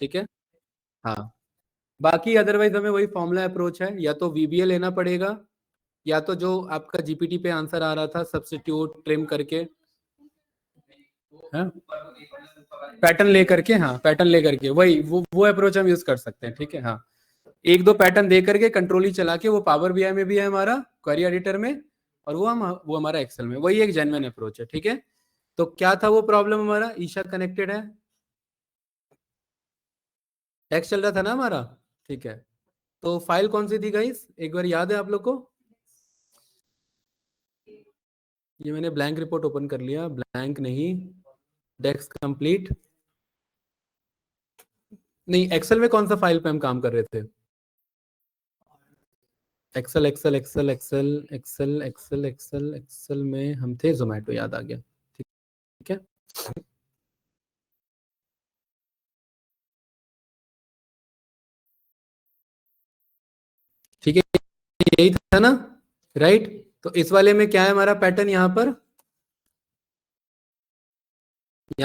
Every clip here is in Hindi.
ठीक है। हाँ, बाकी अदरवाइज हमें वही फॉर्मूला अप्रोच है, या तो वीबीए लेना पड़ेगा, या तो जो आपका जीपीटी पे आंसर आ रहा था सब्स्टिट्यूट ट्रिम करके, हाँ पैटर्न लेकर के, हाँ पैटर्न लेकर के वही वो अप्रोच हम यूज कर सकते हैं। ठीक है, हाँ एक दो पैटर्न दे करके कंट्रोल ही चला के, वो पावर बीआई में भी है हमारा, क्वेरी एडिटर में, और वो हमारा एक्सेल में, वही एक जेन्युइन अप्रोच है। ठीक है, तो क्या था वो प्रॉब्लम हमारा, ईशा कनेक्टेड है, टेक्स्ट चल रहा था ना हमारा। ठीक है, तो फाइल कौन सी थी गाइस, एक बार याद है आप लोग को? ये मैंने ब्लैंक रिपोर्ट ओपन कर लिया, ब्लैंक नहीं, डेस्क कंप्लीट नहीं, एक्सेल में कौन सा फाइल पे हम काम कर रहे थे? Excel Excel Excel Excel Excel Excel Excel Excel में हम थे, जोमेटो, याद आ गया। ठीक है, ठीक है, यही था ना, राइट। तो इस वाले में क्या है हमारा पैटर्न, यहाँ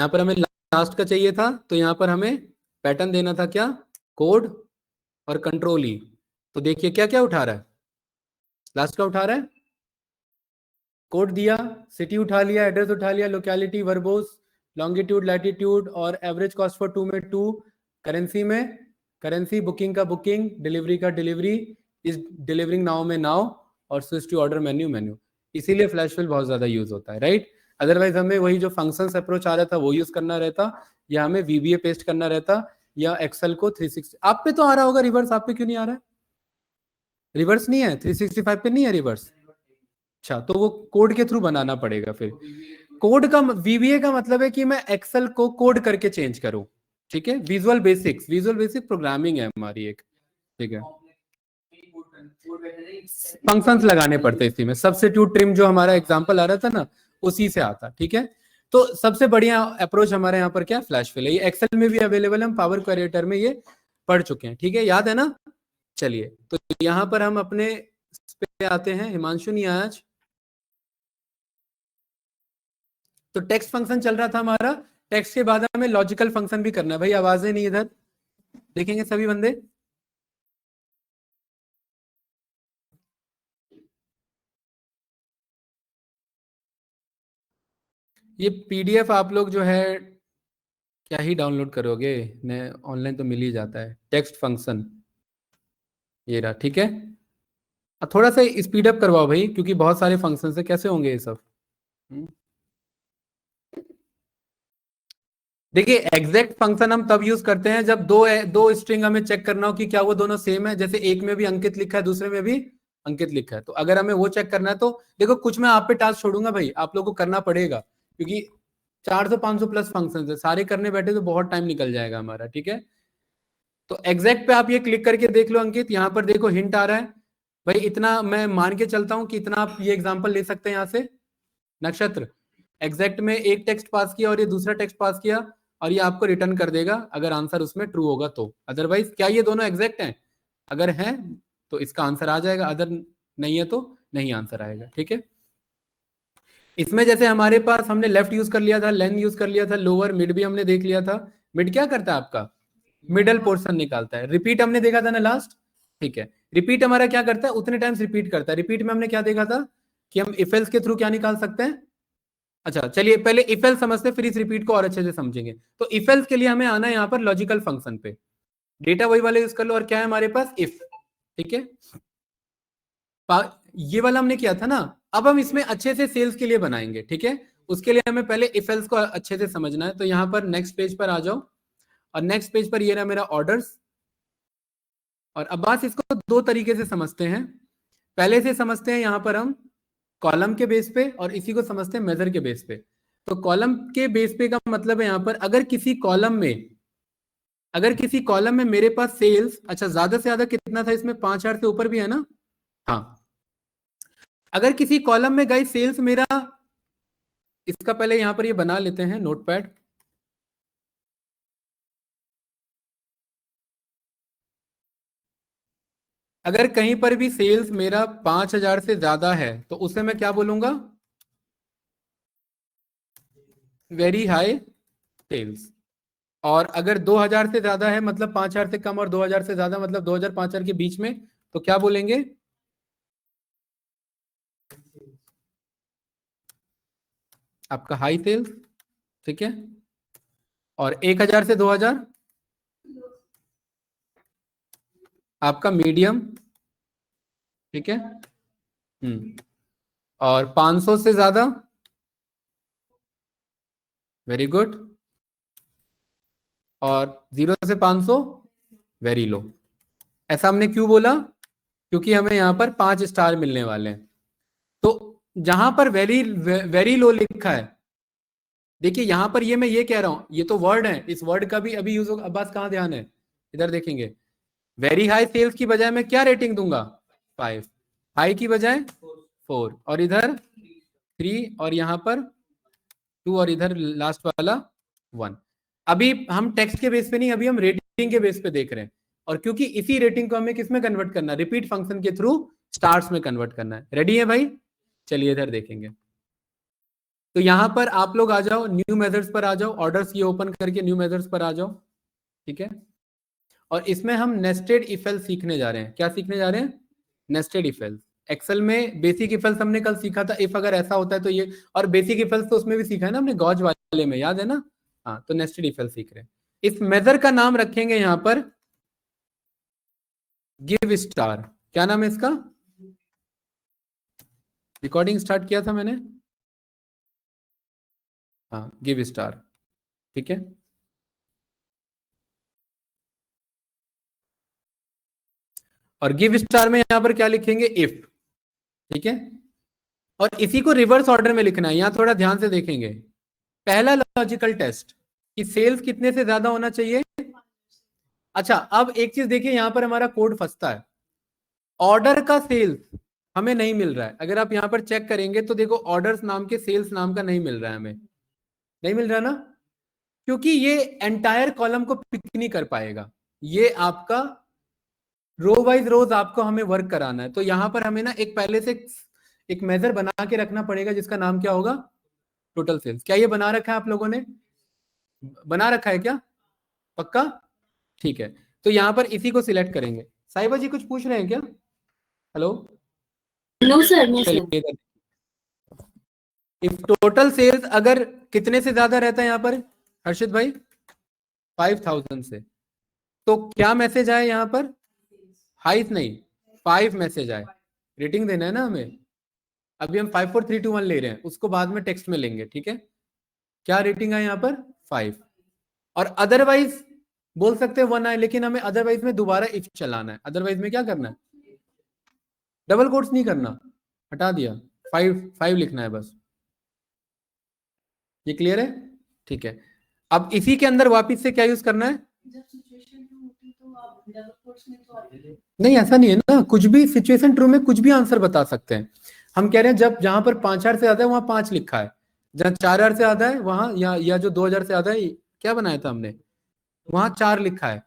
पर हमें लास्ट का चाहिए था, तो यहाँ पर हमें पैटर्न देना था क्या, कोड और कंट्रोल ई। तो देखिए क्या क्या उठा रहा है, लास्ट का उठा रहा है, कोड दिया, सिटी उठा लिया, एड्रेस उठा लिया, लोकेलिटी, वर्बोस, लॉन्गिट्यूड, लैटिट्यूड, और एवरेज कॉस्ट फॉर 2 में 2, करेंसी में करेंसी, बुकिंग का बुकिंग, डिलीवरी का डिलीवरी, इस डिलीवरिंग नाउ में नाउ, और switch to order menu menu. इसीलिए फ्लैश फिल बहुत ज्यादा यूज होता है, राइट। अदरवाइज हमें वही जो फंक्शंस अप्रोच आ रहा था वो यूज करना रहता, या हमें वीबीए पेस्ट करना रहता, या एक्सेल को 360। आप पे तो आ रहा होगा रिवर्स, आप पे क्यों नहीं आ रहा है? रिवर्स नहीं है 365 पे, नहीं है रिवर्स? अच्छा, तो वो कोड के थ्रू बनाना पड़ेगा फिर। कोड का वीबीए का मतलब है कि मैं एक्सेल को कोड करके चेंज करूं। ठीक है, visual basics, visual basic programming है हमारी एक। ठीक है, फंक्शंस लगाने पड़ते इसी में, सब्स्टिट्यूट ट्रिम जो हमारा एग्जांपल आ रहा था ना, उसी से आता। ठीक है, तो सबसे बढ़िया अप्रोच हमारे यहाँ पर क्या, फ्लैश फिल है। ये एक्सेल में भी अवेलेबल है, हम पावर क्रिएटर में ये पढ़ चुके हैं। ठीक है, याद है ना। चलिए, तो यहाँ पर हम अपने पे आते हैं, हिमांशु नहीं आया आज। तो टेक्स्ट फंक्शन चल रहा था हमारा, टेक्स्ट के बाद हमें लॉजिकल फंक्शन भी करना है। भाई आवाजें नहीं इधर, देखेंगे सभी बंदे। ये पीडीएफ आप लोग जो है क्या ही डाउनलोड करोगे, ने ऑनलाइन तो मिल ही जाता है, टेक्स्ट फंक्शन ये रहा। ठीक है, थोड़ा सा स्पीड अप करवाओ भाई, क्योंकि बहुत सारे फंक्शन है, कैसे होंगे ये सब। हम्म। देखिए, एग्जैक्ट फंक्शन हम तब यूज करते हैं जब दो स्ट्रिंग हमें चेक करना हो कि क्या वो दोनों सेम है, जैसे एक में भी अंकित लिखा है, दूसरे में भी अंकित लिखा है। तो अगर हमें वो चेक करना है तो देखो, कुछ मैं आप पे टास्क छोड़ूंगा भाई, आप लोगों को करना पड़ेगा, क्योंकि 400-500 प्लस फंक्शन है, सारे करने बैठे तो बहुत टाइम निकल जाएगा हमारा। ठीक है, तो एग्जैक्ट पे आप ये क्लिक करके देख लो अंकित, यहाँ पर देखो हिंट आ रहा है भाई, इतना मैं मान के चलता हूं कि इतना आप ये एग्जांपल ले सकते हैं यहाँ से। नक्षत्र, एग्जैक्ट में एक टेक्स्ट पास किया और ये दूसरा टेक्स्ट पास किया, और ये आपको रिटर्न कर देगा अगर आंसर उसमें ट्रू होगा तो। अदरवाइज क्या ये दोनों एग्जैक्ट हैं? अगर हैं तो इसका आंसर आ जाएगा, अदर नहीं है तो नहीं आंसर आएगा। ठीक है, इसमें जैसे हमारे पास हमने लेफ्ट यूज कर लिया था, लेंथ यूज कर लिया था, लोअर मिड भी हमने देख लिया था। मिड क्या करता है आपका, मिडल पोर्शन निकालता है। रिपीट हमने देखा था ना लास्ट। ठीक है, रिपीट हमारा क्या करता है, उतने टाइम्स रिपीट करता है। रिपीट में हमने क्या देखा था कि हम इफ एल्स के थ्रू क्या निकाल सकते हैं। अच्छा चलिए, पहले इफ एल्स समझते, फिर इस रिपीट को और अच्छे से समझेंगे। तो इफ एल्स के लिए हमें आना है यहाँ पर लॉजिकल फंक्शन पे, डेटा वही वाले यूज कर लो, और क्या है हमारे पास, इफ। ठीक है, ये वाला हमने किया था ना, अब हम इसमें अच्छे से सेल्स के लिए बनाएंगे। ठीक है, उसके लिए हमें पहले इफ एल्स को अच्छे से समझना है। तो यहाँ पर नेक्स्ट पेज पर आ जाओ, और नेक्स्ट पेज पर ये रहा मेरा ऑर्डर्स। और अब बात इसको दो तरीके से समझते हैं। पहले से समझते हैं यहाँ पर हम कॉलम के बेस पे, और इसी को समझते हैं मेजर के बेस पे। तो कॉलम के बेस पे का मतलब है यहाँ पर अगर किसी कॉलम में मेरे पास सेल्स, अच्छा ज्यादा से ज्यादा कितना था इसमें, 5,000 से ऊपर भी है ना। हाँ, अगर किसी कॉलम में गाइस सेल्स मेरा, इसका पहले यहां पर ये बना लेते हैं नोटपैड। अगर कहीं पर भी सेल्स मेरा 5,000 से ज्यादा है तो उसे मैं क्या बोलूंगा, वेरी हाई सेल्स। और अगर 2000 से ज्यादा है मतलब 5000 से कम, और 2000 से ज्यादा मतलब 2000 5000 के बीच में, तो क्या बोलेंगे? आपका हाई सेल्स, ठीक है। और 1000 से 2000 आपका मीडियम, ठीक है। और 500 से ज्यादा, वेरी गुड। और 0 से 500 वेरी लो। ऐसा हमने क्यों बोला? क्योंकि हमें यहां पर 5 स्टार मिलने वाले हैं। तो जहां पर वेरी वेरी लो लिखा है, देखिए यहां पर ये मैं ये कह रहा हूं, ये तो वर्ड है, इस वर्ड का भी अभी यूज होगा। अब्बास कहां ध्यान है? इधर देखेंगे। वेरी हाई सेल्स की बजाय मैं क्या रेटिंग दूंगा? 5। हाई की बजाय 4, और इधर 3, और यहां पर 2, और इधर लास्ट वाला 1। अभी हम टेक्स्ट के बेस पे नहीं, अभी हम रेटिंग के बेस पे देख रहे हैं। और क्योंकि इसी रेटिंग को हमें किस में कन्वर्ट करना है? रिपीट फंक्शन के थ्रू स्टार्स में कन्वर्ट करना है। रेडी है भाई? चलिए इधर देखेंगे। तो यहां पर आप लोग आ जाओ, न्यू मेथड्स पर आ जाओ, ऑर्डर्स ये ओपन करके न्यू मेथड्स पर आ जाओ, ठीक है। और इसमें हम नेस्टेड इफ एल्स सीखने जा रहे हैं। क्या सीखने जा रहे हैं? Nested if else. एक्सेल में बेसिक इफ एल्स हमने कल सीखा था, इफ अगर ऐसा होता है तो ये, और बेसिक इफ एल्स तो उसमें भी सीखा है ना हमने, गॉज वाले में, याद है ना? हाँ, तो नेस्टेड इफ एल्स सीख रहे हैं। इस मेथड का नाम रखेंगे यहां पर गिव स्टार। क्या नाम है इसका? रिकॉर्डिंग स्टार्ट किया था मैंने, हाँ, गिव स्टार, ठीक है। और गिव स्टार में यहां पर क्या लिखेंगे? इफ, ठीक है। और इसी को रिवर्स ऑर्डर में लिखना है, यहां थोड़ा ध्यान से देखेंगे। पहला लॉजिकल टेस्ट कि सेल्स कितने से ज्यादा होना चाहिए। अच्छा, अब एक चीज देखिए, यहां पर हमारा कोड फंसता है। ऑर्डर का सेल्स हमें नहीं मिल रहा है। अगर आप यहां पर चेक करेंगे तो देखो, ऑर्डर्स नाम के सेल्स नाम का नहीं मिल रहा है हमें, नहीं मिल रहा ना, क्योंकि ये एंटायर कॉलम को पिक नहीं कर पाएगा। ये आपका रो वाइज रोज आपको हमें वर्क कराना है। तो यहां पर हमें ना एक पहले से एक मेजर बना के रखना पड़ेगा, जिसका नाम क्या होगा? Total sales. क्या ये बना रखा है आप लोगों ने? बना रखा है क्या? पक्का? ठीक है। तो यहां पर इसी को सिलेक्ट करेंगे। साहिबा जी कुछ पूछ रहे हैं क्या? Hello? No sir, no sir. चलिए, इफ टोटल सेल्स अगर कितने से ज्यादा रहता है यहां पर हर्षित भाई? 5000 से, तो क्या मैसेज आए यहां पर? हाई नहीं, 5 मैसेज आए। रेटिंग देना है ना हमें। अभी हम 5 4 3 2 1 ले रहे हैं, उसको बाद में टेक्स्ट में लेंगे, ठीक है। क्या रेटिंग है यहाँ पर? 5। और अदरवाइज बोल सकते हैं 1 आए, लेकिन हमें अदरवाइज में दोबारा इफ चलाना है। अदरवाइज में क्या करना है? डबल कोट्स नहीं करना, हटा दिया। 5 लिखना है बस। ये क्लियर है? ठीक है। अब इसी के अंदर वापिस से क्या यूज करना है? जब सिचुएशन होती तो आप डबल कोट्स में तो आते नहीं, ऐसा नहीं है ना, कुछ भी सिचुएशन ट्रू में कुछ भी आंसर बता सकते हैं। हम कह रहे हैं जब जहां पर 5000 से ज्यादा है वहां 5 लिखा है, जहां 4000 से ज्यादा है वहां, या जो 2000 से ज्यादा है, क्या बनाया था हमने, वहां 4 लिखा है।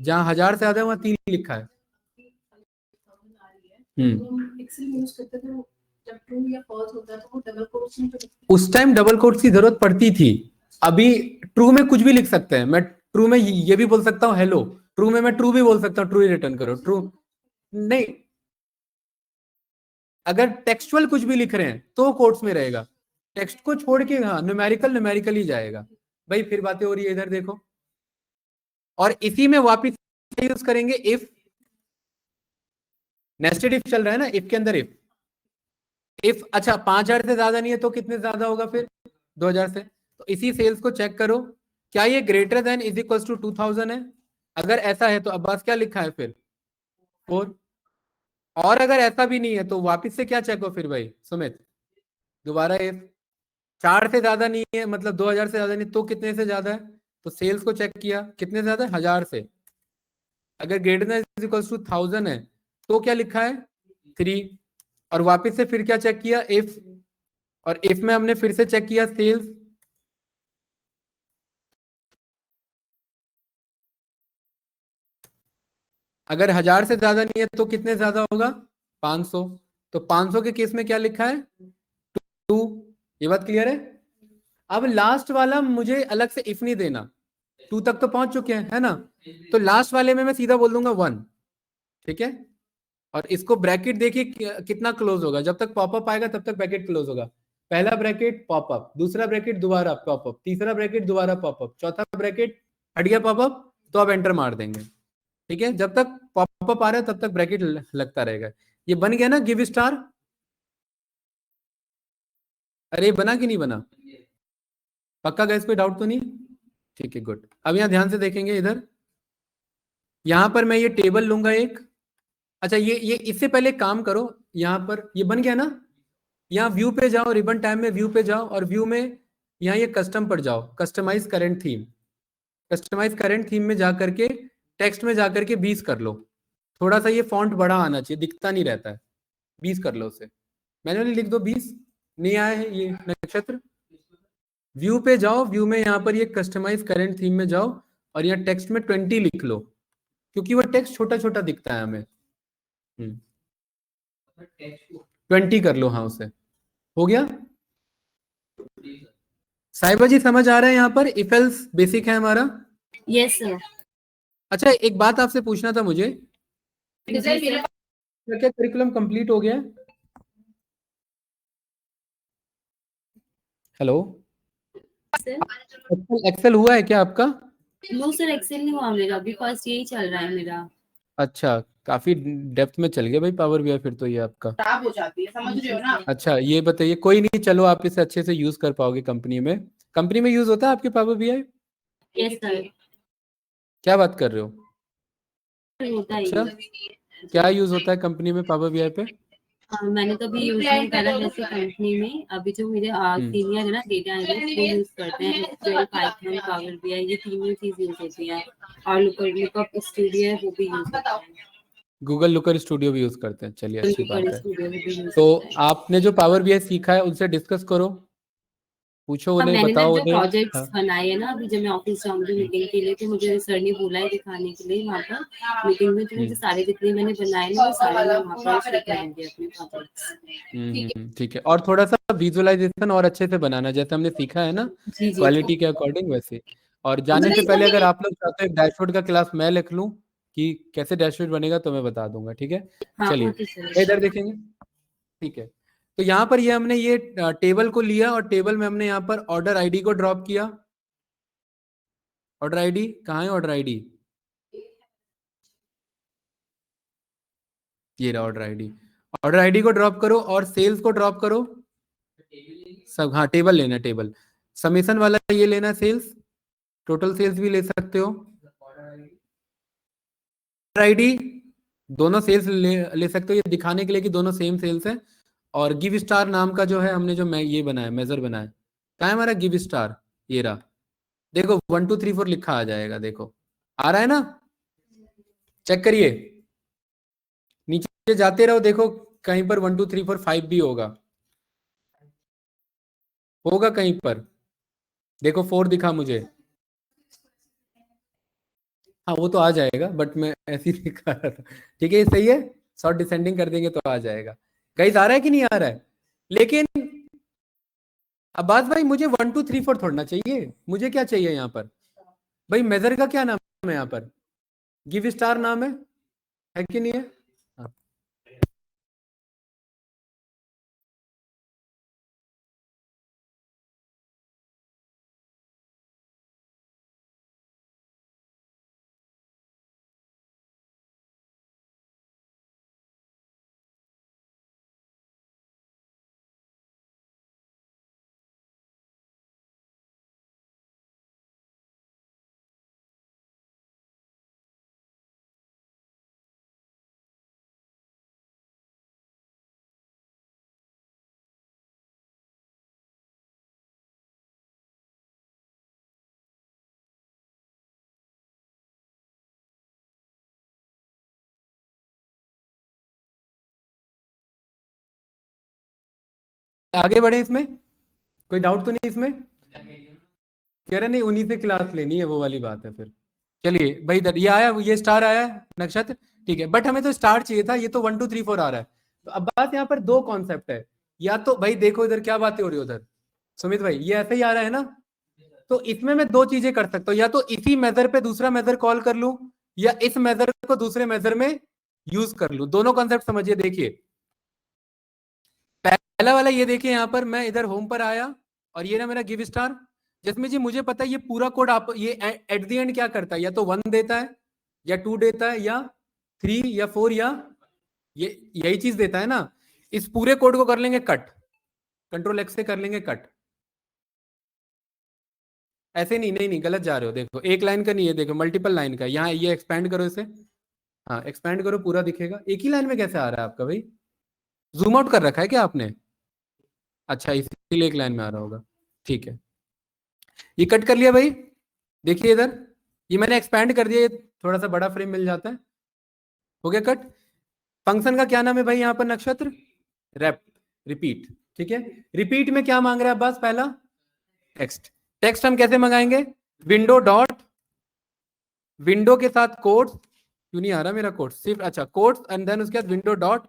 जहां 1000 से ज्यादा है वहां 3 लिखा है। एक्सेल यूज करते थे, जब ट्रू या फॉल्स होता है तो वो डबल कोट्स में उस टाइम डबल कोट्स की जरूरत पड़ती थी। अभी ट्रू में कुछ भी लिख सकते हैं। मैं ट्रू में ये भी बोल सकता हूँ हेलो, ट्रू में मैं ट्रू भी बोल सकता हूँ, ट्रू ही रिटर्न करो, ट्रू नहीं। अगर टेक्सचुअल कुछ भी लिख रहे हैं तो कोट्स में रहेगा, टेक्स्ट को छोड़ के हाँ न्यूमेरिकल न्यूमेरिकल ही जाएगा। भाई फिर बातें हो रही है, इधर देखो। और इसी में वापिस यूज करेंगे इफ। नेस्टेड इफ चल रहा है ना, इफ के अंदर इफ अच्छा 5000 से ज्यादा नहीं है तो कितने ज्यादा होगा फिर? 2000 से। तो इसी सेल्स को चेक करो, क्या ये greater than is equal to 2000 है? अगर ऐसा है तो अब्बास क्या लिखा है फिर? 4। और अगर ऐसा भी नहीं है तो वापिस से क्या चेक हो फिर भाई सुमित? दोबारा इफ 4 से ज्यादा नहीं है मतलब 2000 से ज्यादा नहीं, तो कितने से ज्यादा है? तो सेल्स को चेक किया, कितने से ज्यादा है? 1000 से। अगर greater than is equal to 1000 है तो क्या लिखा है? 3। और वापिस से फिर क्या चेक किया? इफ। और इफ में हमने फिर से चेक किया सेल्स। अगर 1000 से ज्यादा नहीं है तो कितने ज्यादा होगा? 500। तो 500 के केस में क्या लिखा है? 2। ये बात क्लियर है? अब लास्ट वाला मुझे अलग से इफ नहीं देना, 2 तक तो पहुंच चुके हैं, है ना? तो लास्ट वाले में मैं सीधा बोल दूंगा 1, ठीक है? और इसको ब्रैकेट देखिए कितना क्लोज होगा, जब तक पॉपअप आएगा तब तक ब्रैकेट क्लोज होगा। पहला ब्रैकेट पॉपअप, दूसरा ब्रैकेट दोबारा पॉपअप, तीसरा ब्रैकेट दोबारा पॉपअप, चौथा ब्रैकेट हट गया पॉपअप, तो आप एंटर मार देंगे, ठीक है? जब तक पॉपअप आ रहा है तब तक ब्रैकेट लगता रहेगा। ये बन गया ना गिव स्टार? अरे बना कि नहीं बना? पक्का गैस, कोई डाउट तो नहीं? ठीक है, गुड। अब यहाँ ध्यान से देखेंगे, इधर यहां पर मैं ये टेबल लूंगा एक। अच्छा, ये इससे पहले काम करो, यहाँ पर ये बन गया ना? यहाँ व्यू पे जाओ, रिबन टाइम में व्यू पे जाओ, और व्यू में यहाँ ये कस्टम पर जाओ, customise current theme. Customise current theme में जाकर के टेक्स्ट में जाकर के 20 कर लो। थोड़ा सा ये फॉन्ट बड़ा आना चाहिए, दिखता नहीं रहता है, 20 कर लो उसे। मैन्युअली लिख दो 20। नहीं आया है ये नक्षत्र? व्यू पे जाओ, व्यू में यहाँ पर ये कस्टमाइज करेंट थीम में जाओ, और यहाँ टेक्स्ट में 20 लिख लो, क्योंकि वो टेक्स्ट छोटा छोटा दिखता है हमें। 20 कर लो, हाँ उसे। हो गया? साहिबा जी समझ आ रहा है यहाँ पर? इफ एल्स बेसिक है हमारा। Yes sir. अच्छा, एक बात आपसे पूछना था मुझे, क्या क्या करिकुलम कंप्लीट हो गया? हेलो, एक्सेल हुआ है क्या आपका? नो सर, एक्सेल नहीं हुआ मेरा, अभी फर्स्ट यही चल रहा है मेरा। अच्छा, काफी डेप्थ में चल गया भाई पावर बीआई फिर तो ये आपका। खराब हो जाती है, समझ रहे हो ना? अच्छा, ये बताइए, कोई नहीं, चलो आप इसे अच्छे से यूज कर पाओगे कंपनी में। कंपनी में यूज होता है आपके पावर बीआई? Yes sir. क्या बात कर रहे हो? होता है अच्छा, क्या यूज होता है कंपनी में पावर बीआई पे? मैंने तो अभी यूज नहीं करा वैसे कंपनी में। अभी जो मेरे सीनियर है ना डेटा एनालिस्ट, वो यूज करते हैं SQL, पाइथन, पावर बीआई, ये तीनों चीज यूज होती है। और लुकअप स्टूडियो है, वो भी यूज होता है। गूगल लुकर स्टूडियो भी यूज करते हैं, चलिए अच्छी बात है। स्टूडियो भी यूज तो होता है। आपने जो पावर बीआई सीखा है उनसे डिस्कस करो, पूछो उन्हें, मैंने बताओ जो उन्हें। प्रोजेक्ट्स हाँ। बनाए हैं ना, अभी जब मैं ऑफिस जाऊंगी मीटिंग के लिए, तो मुझे सर ने बोला है दिखाने के लिए वहाँ पर मीटिंग में, तो मुझे सारे जितने मैंने बनाए ना, वो सारे मैं वहाँ पर शेयर करेंगे अपने प्रोजेक्ट्स। ठीक है, और थोड़ा सा विजुअलाइजेशन और अच्छे से बनाना, जैसे हमने सीखा है ना जी जी। क्वालिटी के अकॉर्डिंग, वैसे। और जाने से पहले अगर आप लोग चाहते हैं डैशबोर्ड का क्लास मैं लिख लूं कि कैसे डैशबोर्ड बनेगा, तो मैं बता दूंगा, ठीक है? हाँ, चलिए ओके सर। इधर देखेंगे, ठीक है? तो यहाँ पर ये हमने ये टेबल को लिया, और टेबल में हमने यहाँ पर ऑर्डर आईडी को ड्रॉप किया। ऑर्डर आईडी कहाँ है? ऑर्डर आईडी ये रहा, ऑर्डर आईडी। ऑर्डर आईडी को ड्रॉप करो, और सेल्स को ड्रॉप करो सब। हाँ, टेबल लेना है, टेबल समेसन वाला ये लेना है, सेल्स, टोटल सेल्स भी ले सकते हो। ऑर्डर आईडी दोनों सेल्स ले सकते हो, ये दिखाने के लिए कि दोनों सेम सेल्स है। और गिव स्टार नाम का जो है हमने जो ये बनाया, मेजर बनाया, कहाँ है हमारा गिव स्टार? ये रहा, देखो 1 2 3 4 लिखा आ जाएगा, देखो आ रहा है ना? चेक करिए, नीचे जाते रहो, देखो कहीं पर 1 2 3 4 5 भी होगा, होगा कहीं पर, देखो 4 दिखा मुझे। हाँ वो तो आ जाएगा, बट मैं ऐसे ही दिखा रहा था, ठीक है? ये सही है, शॉर्ट डिसेंडिंग कर देंगे तो आ जाएगा। गाइस आ रहा है कि नहीं आ रहा है? लेकिन अब्बास भाई, मुझे 1 2 3 4 थोड़ना चाहिए, मुझे क्या चाहिए यहाँ पर? भाई मेजर का क्या नाम है यहाँ पर? गिव स्टार नाम है कि नहीं है? हाँ। आगे बढ़े, इसमें कोई डाउट तो नहीं? इसमें कह रहे नहीं, उन्हीं से क्लास लेनी है, वो वाली बात है फिर। चलिए भाई, इधर ये आया, ये स्टार आया नक्षत्र, ठीक है, बट हमें तो स्टार चाहिए था, ये तो 1 2 3 4 आ रहा है। तो अब बात यहाँ पर दो कॉन्सेप्ट है, या तो भाई देखो इधर क्या बातें हो रही है उधर, सुमित भाई ये ऐसे ही आ रहा है ना, तो इसमें मैं दो चीजें कर सकता हूं, या तो इसी मेजर पे दूसरा मेजर कॉल कर लूं, या इस मेजर को दूसरे मेजर में यूज कर लूं। दोनों कॉन्सेप्ट समझिए। देखिए पहला वाला ये देखिए, यहां पर मैं इधर होम पर आया और ये ना मेरा गिव स्टार। जिसमें जी मुझे पता है ये पूरा कोड आप ये एट द एंड क्या करता है, या तो 1 देता है या 2 देता है या 3 या 4 या ये यही चीज देता है ना। इस पूरे कोड को कर लेंगे कट, कंट्रोल एक्स से कर लेंगे कट। ऐसे नहीं, नहीं नहीं गलत जा रहे हो। देखो एक लाइन का नहीं है, देखो मल्टीपल लाइन का। यहाँ ये एक्सपैंड करो इसे, हाँ एक्सपैंड करो, पूरा दिखेगा। एक ही लाइन में कैसे आ रहा है आपका भाई? जूम आउट कर रखा है क्या आपने? अच्छा इसीलिए एक लाइन में आ रहा होगा, ठीक है। ये कट कर लिया भाई, देखिए इधर ये मैंने एक्सपैंड कर दिया, ये थोड़ा सा बड़ा फ्रेम मिल जाता है। हो गया कट। फंक्शन का क्या नाम है भाई यहाँ पर? नक्षत्र रेप रिपीट, ठीक है। रिपीट में क्या मांग रहा है बस? पहला टेक्स्ट। टेक्स्ट हम कैसे मंगाएंगे? विंडो डॉट, विंडो के साथ कोट्स, क्यों नहीं आ रहा मेरा कोट्स? सिर्फ अच्छा कोट्स एंड देन उसके बाद विंडो डॉट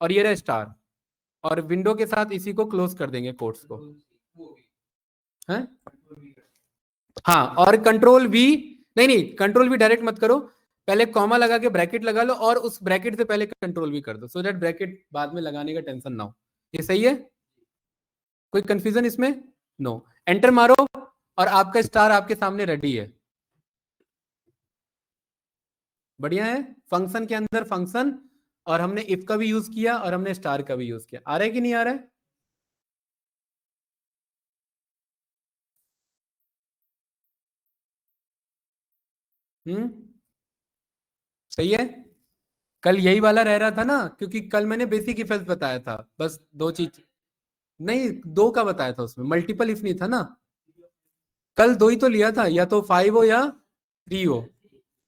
और ये रहा स्टार, और विंडो के साथ इसी को क्लोज कर देंगे कोट्स को, है? हाँ और कंट्रोल वी, नहीं नहीं कंट्रोल वी डायरेक्ट मत करो, पहले कॉमा लगा के ब्रैकेट लगा लो और उस ब्रैकेट से पहले कंट्रोल वी कर दो, सो दैट ब्रैकेट बाद में लगाने का टेंशन ना हो। ये सही है? कोई कंफ्यूजन इसमें? नो। एंटर मारो और आपका स्टार आपके सामने रेडी है। बढ़िया है। फंक्शन के अंदर फंक्शन, और हमने इफ का भी यूज किया और हमने स्टार का भी यूज किया। आ रहा है कि नहीं आ रहा है? सही है। कल यही वाला रह रहा था ना, क्योंकि कल मैंने बेसिक इफ एल्स बताया था, बस दो चीज, नहीं दो का बताया था, उसमें मल्टीपल इफ नहीं था ना। कल दो ही तो लिया था, या तो 5 हो या 3 हो।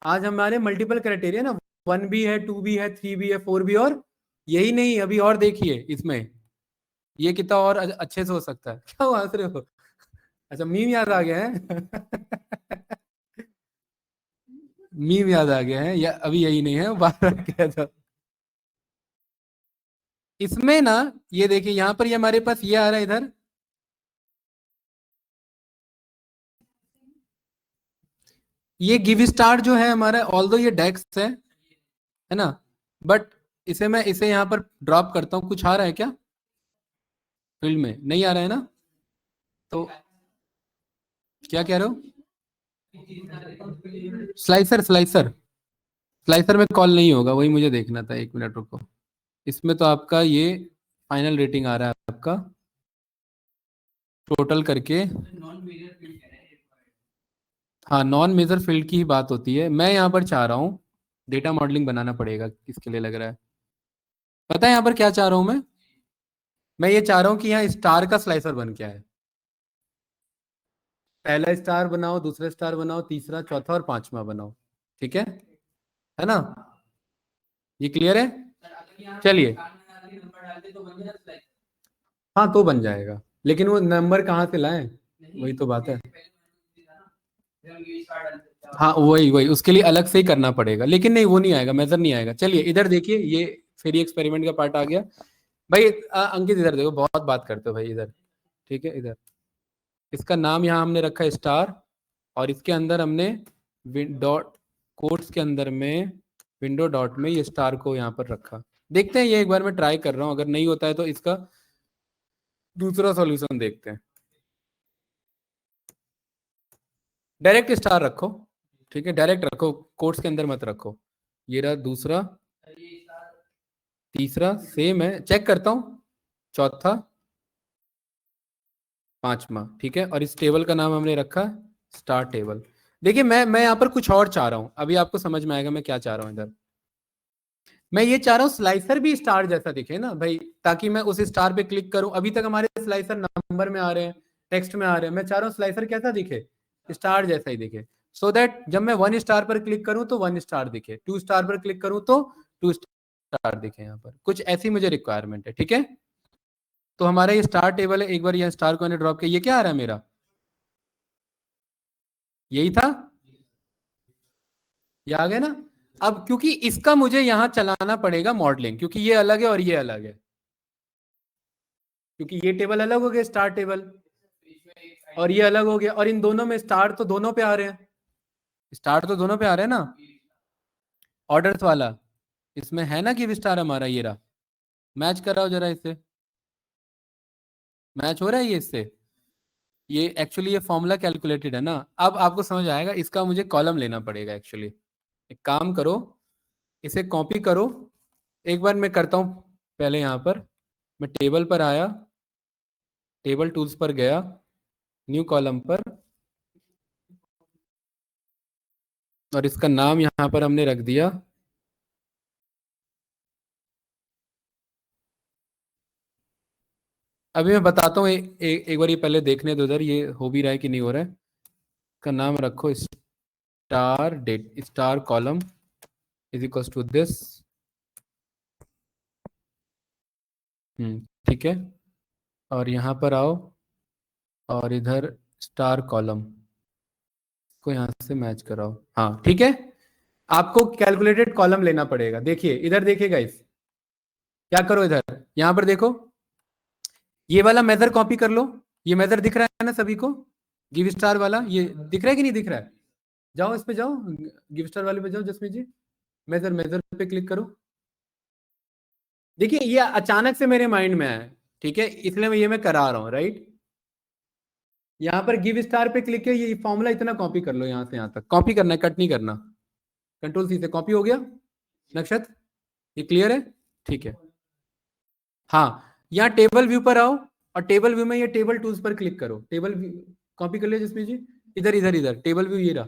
आज हमारे मल्टीपल क्राइटेरिया ना, 1 भी है, 2 भी है, 3 भी है, 4 भी, और यही नहीं अभी और देखिए इसमें ये कितना और अच्छे से हो सकता है। क्या हंस रहे हो? अच्छा मीम याद आ गया है? मीम याद आ गया है, या अभी यही नहीं है, बार क्या था इसमें ना। ये देखिए यहाँ पर ये हमारे पास ये आ रहा है इधर, ये गिव स्टार जो है हमारा, ऑल दो ये डेक्स है ना, बट इसे मैं इसे यहाँ पर ड्रॉप करता हूँ। कुछ आ रहा है क्या फील्ड में? नहीं आ रहा है ना, तो क्या कह रहे हो? स्लाइसर, स्लाइसर, स्लाइसर में कॉल नहीं होगा, वही मुझे देखना था। एक मिनट रुको। इसमें तो आपका ये फाइनल रेटिंग आ रहा है आपका टोटल करके। हाँ नॉन मेजर फील्ड की ही बात होती है। मैं यहाँ पर चाह रहा हूँ डेटा मॉडलिंग बनाना पड़ेगा, किसके लिए लग रहा है? पता है यहाँ पर क्या चाह रहा हूँ मैं ये चाह रहा हूँ कि यहाँ स्टार का स्लाइसर बन क्या है। पहला स्टार बनाओ, दूसरा स्टार बनाओ, तीसरा, चौथा और पांचवा बनाओ, ठीक है ना? ये क्लियर है? चलिए, हाँ तो बन जाएगा, लेकिन वो नंबर कहाँ से लाएं, वही तो बात है। हाँ वही वही उसके लिए अलग से ही करना पड़ेगा, लेकिन नहीं वो नहीं आएगा, मेजर नहीं आएगा। चलिए इधर देखिए, ये फिर एक्सपेरिमेंट का पार्ट आ गया भाई। अंकित इधर देखो, बहुत बात करते हो भाई इधर, ठीक है। इधर इसका नाम यहाँ हमने रखा है स्टार, और इसके अंदर हमने डॉट कोट्स के अंदर में विंडो डॉट में ये स्टार को यहाँ पर रखा। देखते हैं, ये एक बार मैं ट्राई कर रहा हूँ, अगर नहीं होता है तो इसका दूसरा सॉल्यूशन देखते हैं। डायरेक्ट स्टार रखो, ठीक है, डायरेक्ट रखो, कोट्स के अंदर मत रखो। ये रहा दूसरा, तीसरा सेम है, चेक करता हूं, चौथा, पांचवा, ठीक है। और इस टेबल का नाम हमने रखा स्टार टेबल। देखिए मैं यहाँ पर कुछ और चाह रहा हूं, अभी आपको समझ में आएगा मैं क्या चाह रहा हूं इधर। मैं ये चाह रहा हूँ स्लाइसर भी स्टार जैसा दिखे ना भाई, ताकि मैं उस स्टार पे क्लिक करूं। अभी तक हमारे स्लाइसर नंबर में आ रहे हैं, टेक्स्ट में आ रहे हैं, मैं चाह रहा हूँ स्लाइसर कैसा दिखे? स्टार जैसा ही दिखे, सो दैट जब मैं 1 स्टार पर क्लिक करूं तो 1 स्टार दिखे, 2 स्टार पर क्लिक करूं तो 2 स्टार दिखे। यहाँ पर कुछ ऐसी मुझे रिक्वायरमेंट है, ठीक है। तो हमारा ये स्टार टेबल है, एक बार यहाँ स्टार को मैंने ड्रॉप किया, ये क्या आ रहा है मेरा? यही था, ये आ गया ना। अब क्योंकि इसका मुझे यहाँ चलाना पड़ेगा मॉडलिंग, क्योंकि ये अलग है और ये अलग है, क्योंकि ये टेबल अलग हो गया स्टार टेबल, और ये अलग हो गया, और इन दोनों में स्टार तो दोनों पे आ रहे हैं, स्टार तो दोनों पे आ रहे हैं ना, ऑर्डर्स वाला इसमें है ना गिव स्टार हमारा, ये रहा, मैच कराओ जरा इससे, मैच हो रहा है ये इससे, ये एक्चुअली ये फॉर्मूला कैलकुलेटेड है ना। अब आपको समझ आएगा, इसका मुझे कॉलम लेना पड़ेगा एक्चुअली। एक काम करो, इसे कॉपी करो, एक बार मैं करता हूँ पहले, यहाँ पर मैं टेबल पर आया, टेबल टूल्स पर गया, न्यू कॉलम पर, और इसका नाम यहाँ पर हमने रख दिया अभी मैं बताता हूँ, एक बार ये पहले देखने दो उधर ये हो भी रहा है कि नहीं हो रहा है। का नाम रखो star date, star column is equal to this, ठीक है, और यहाँ पर आओ और इधर स्टार कॉलम को यहाँ से मैच कराओ, हाँ ठीक है। आपको कैलकुलेटेड कॉलम लेना पड़ेगा, देखिए इधर देखिए गाइस, क्या करो इधर, यहाँ पर देखो, ये वाला मेजर कॉपी कर लो, ये मेजर दिख रहा है ना सभी को, गिव स्टार वाला ये दिख रहा है कि नहीं दिख रहा है, जाओ इस पे जाओ, गिव स्टार वाले पे जाओ जसमीत जी, मेजर मेजर पे क्लिक करो। देखिए ये अचानक से मेरे माइंड में आया, ठीक है, इसलिए मैं करा रहा हूं, राइट। यहाँ पर गिव स्टार पे क्लिक किया, ये फॉर्मूला इतना कॉपी कर लो, यहाँ से यहाँ तक कॉपी करना है, कट नहीं करना, कंट्रोल सी से कॉपी हो गया नक्षत्र, ये क्लियर है, ठीक है। हाँ, यहाँ टेबल व्यू पर आओ, और टेबल व्यू में ये टेबल टूल्स पर क्लिक करो, टेबल कॉपी कर लिया जिसमें जी, इधर इधर इधर टेबल व्यू ये रहा,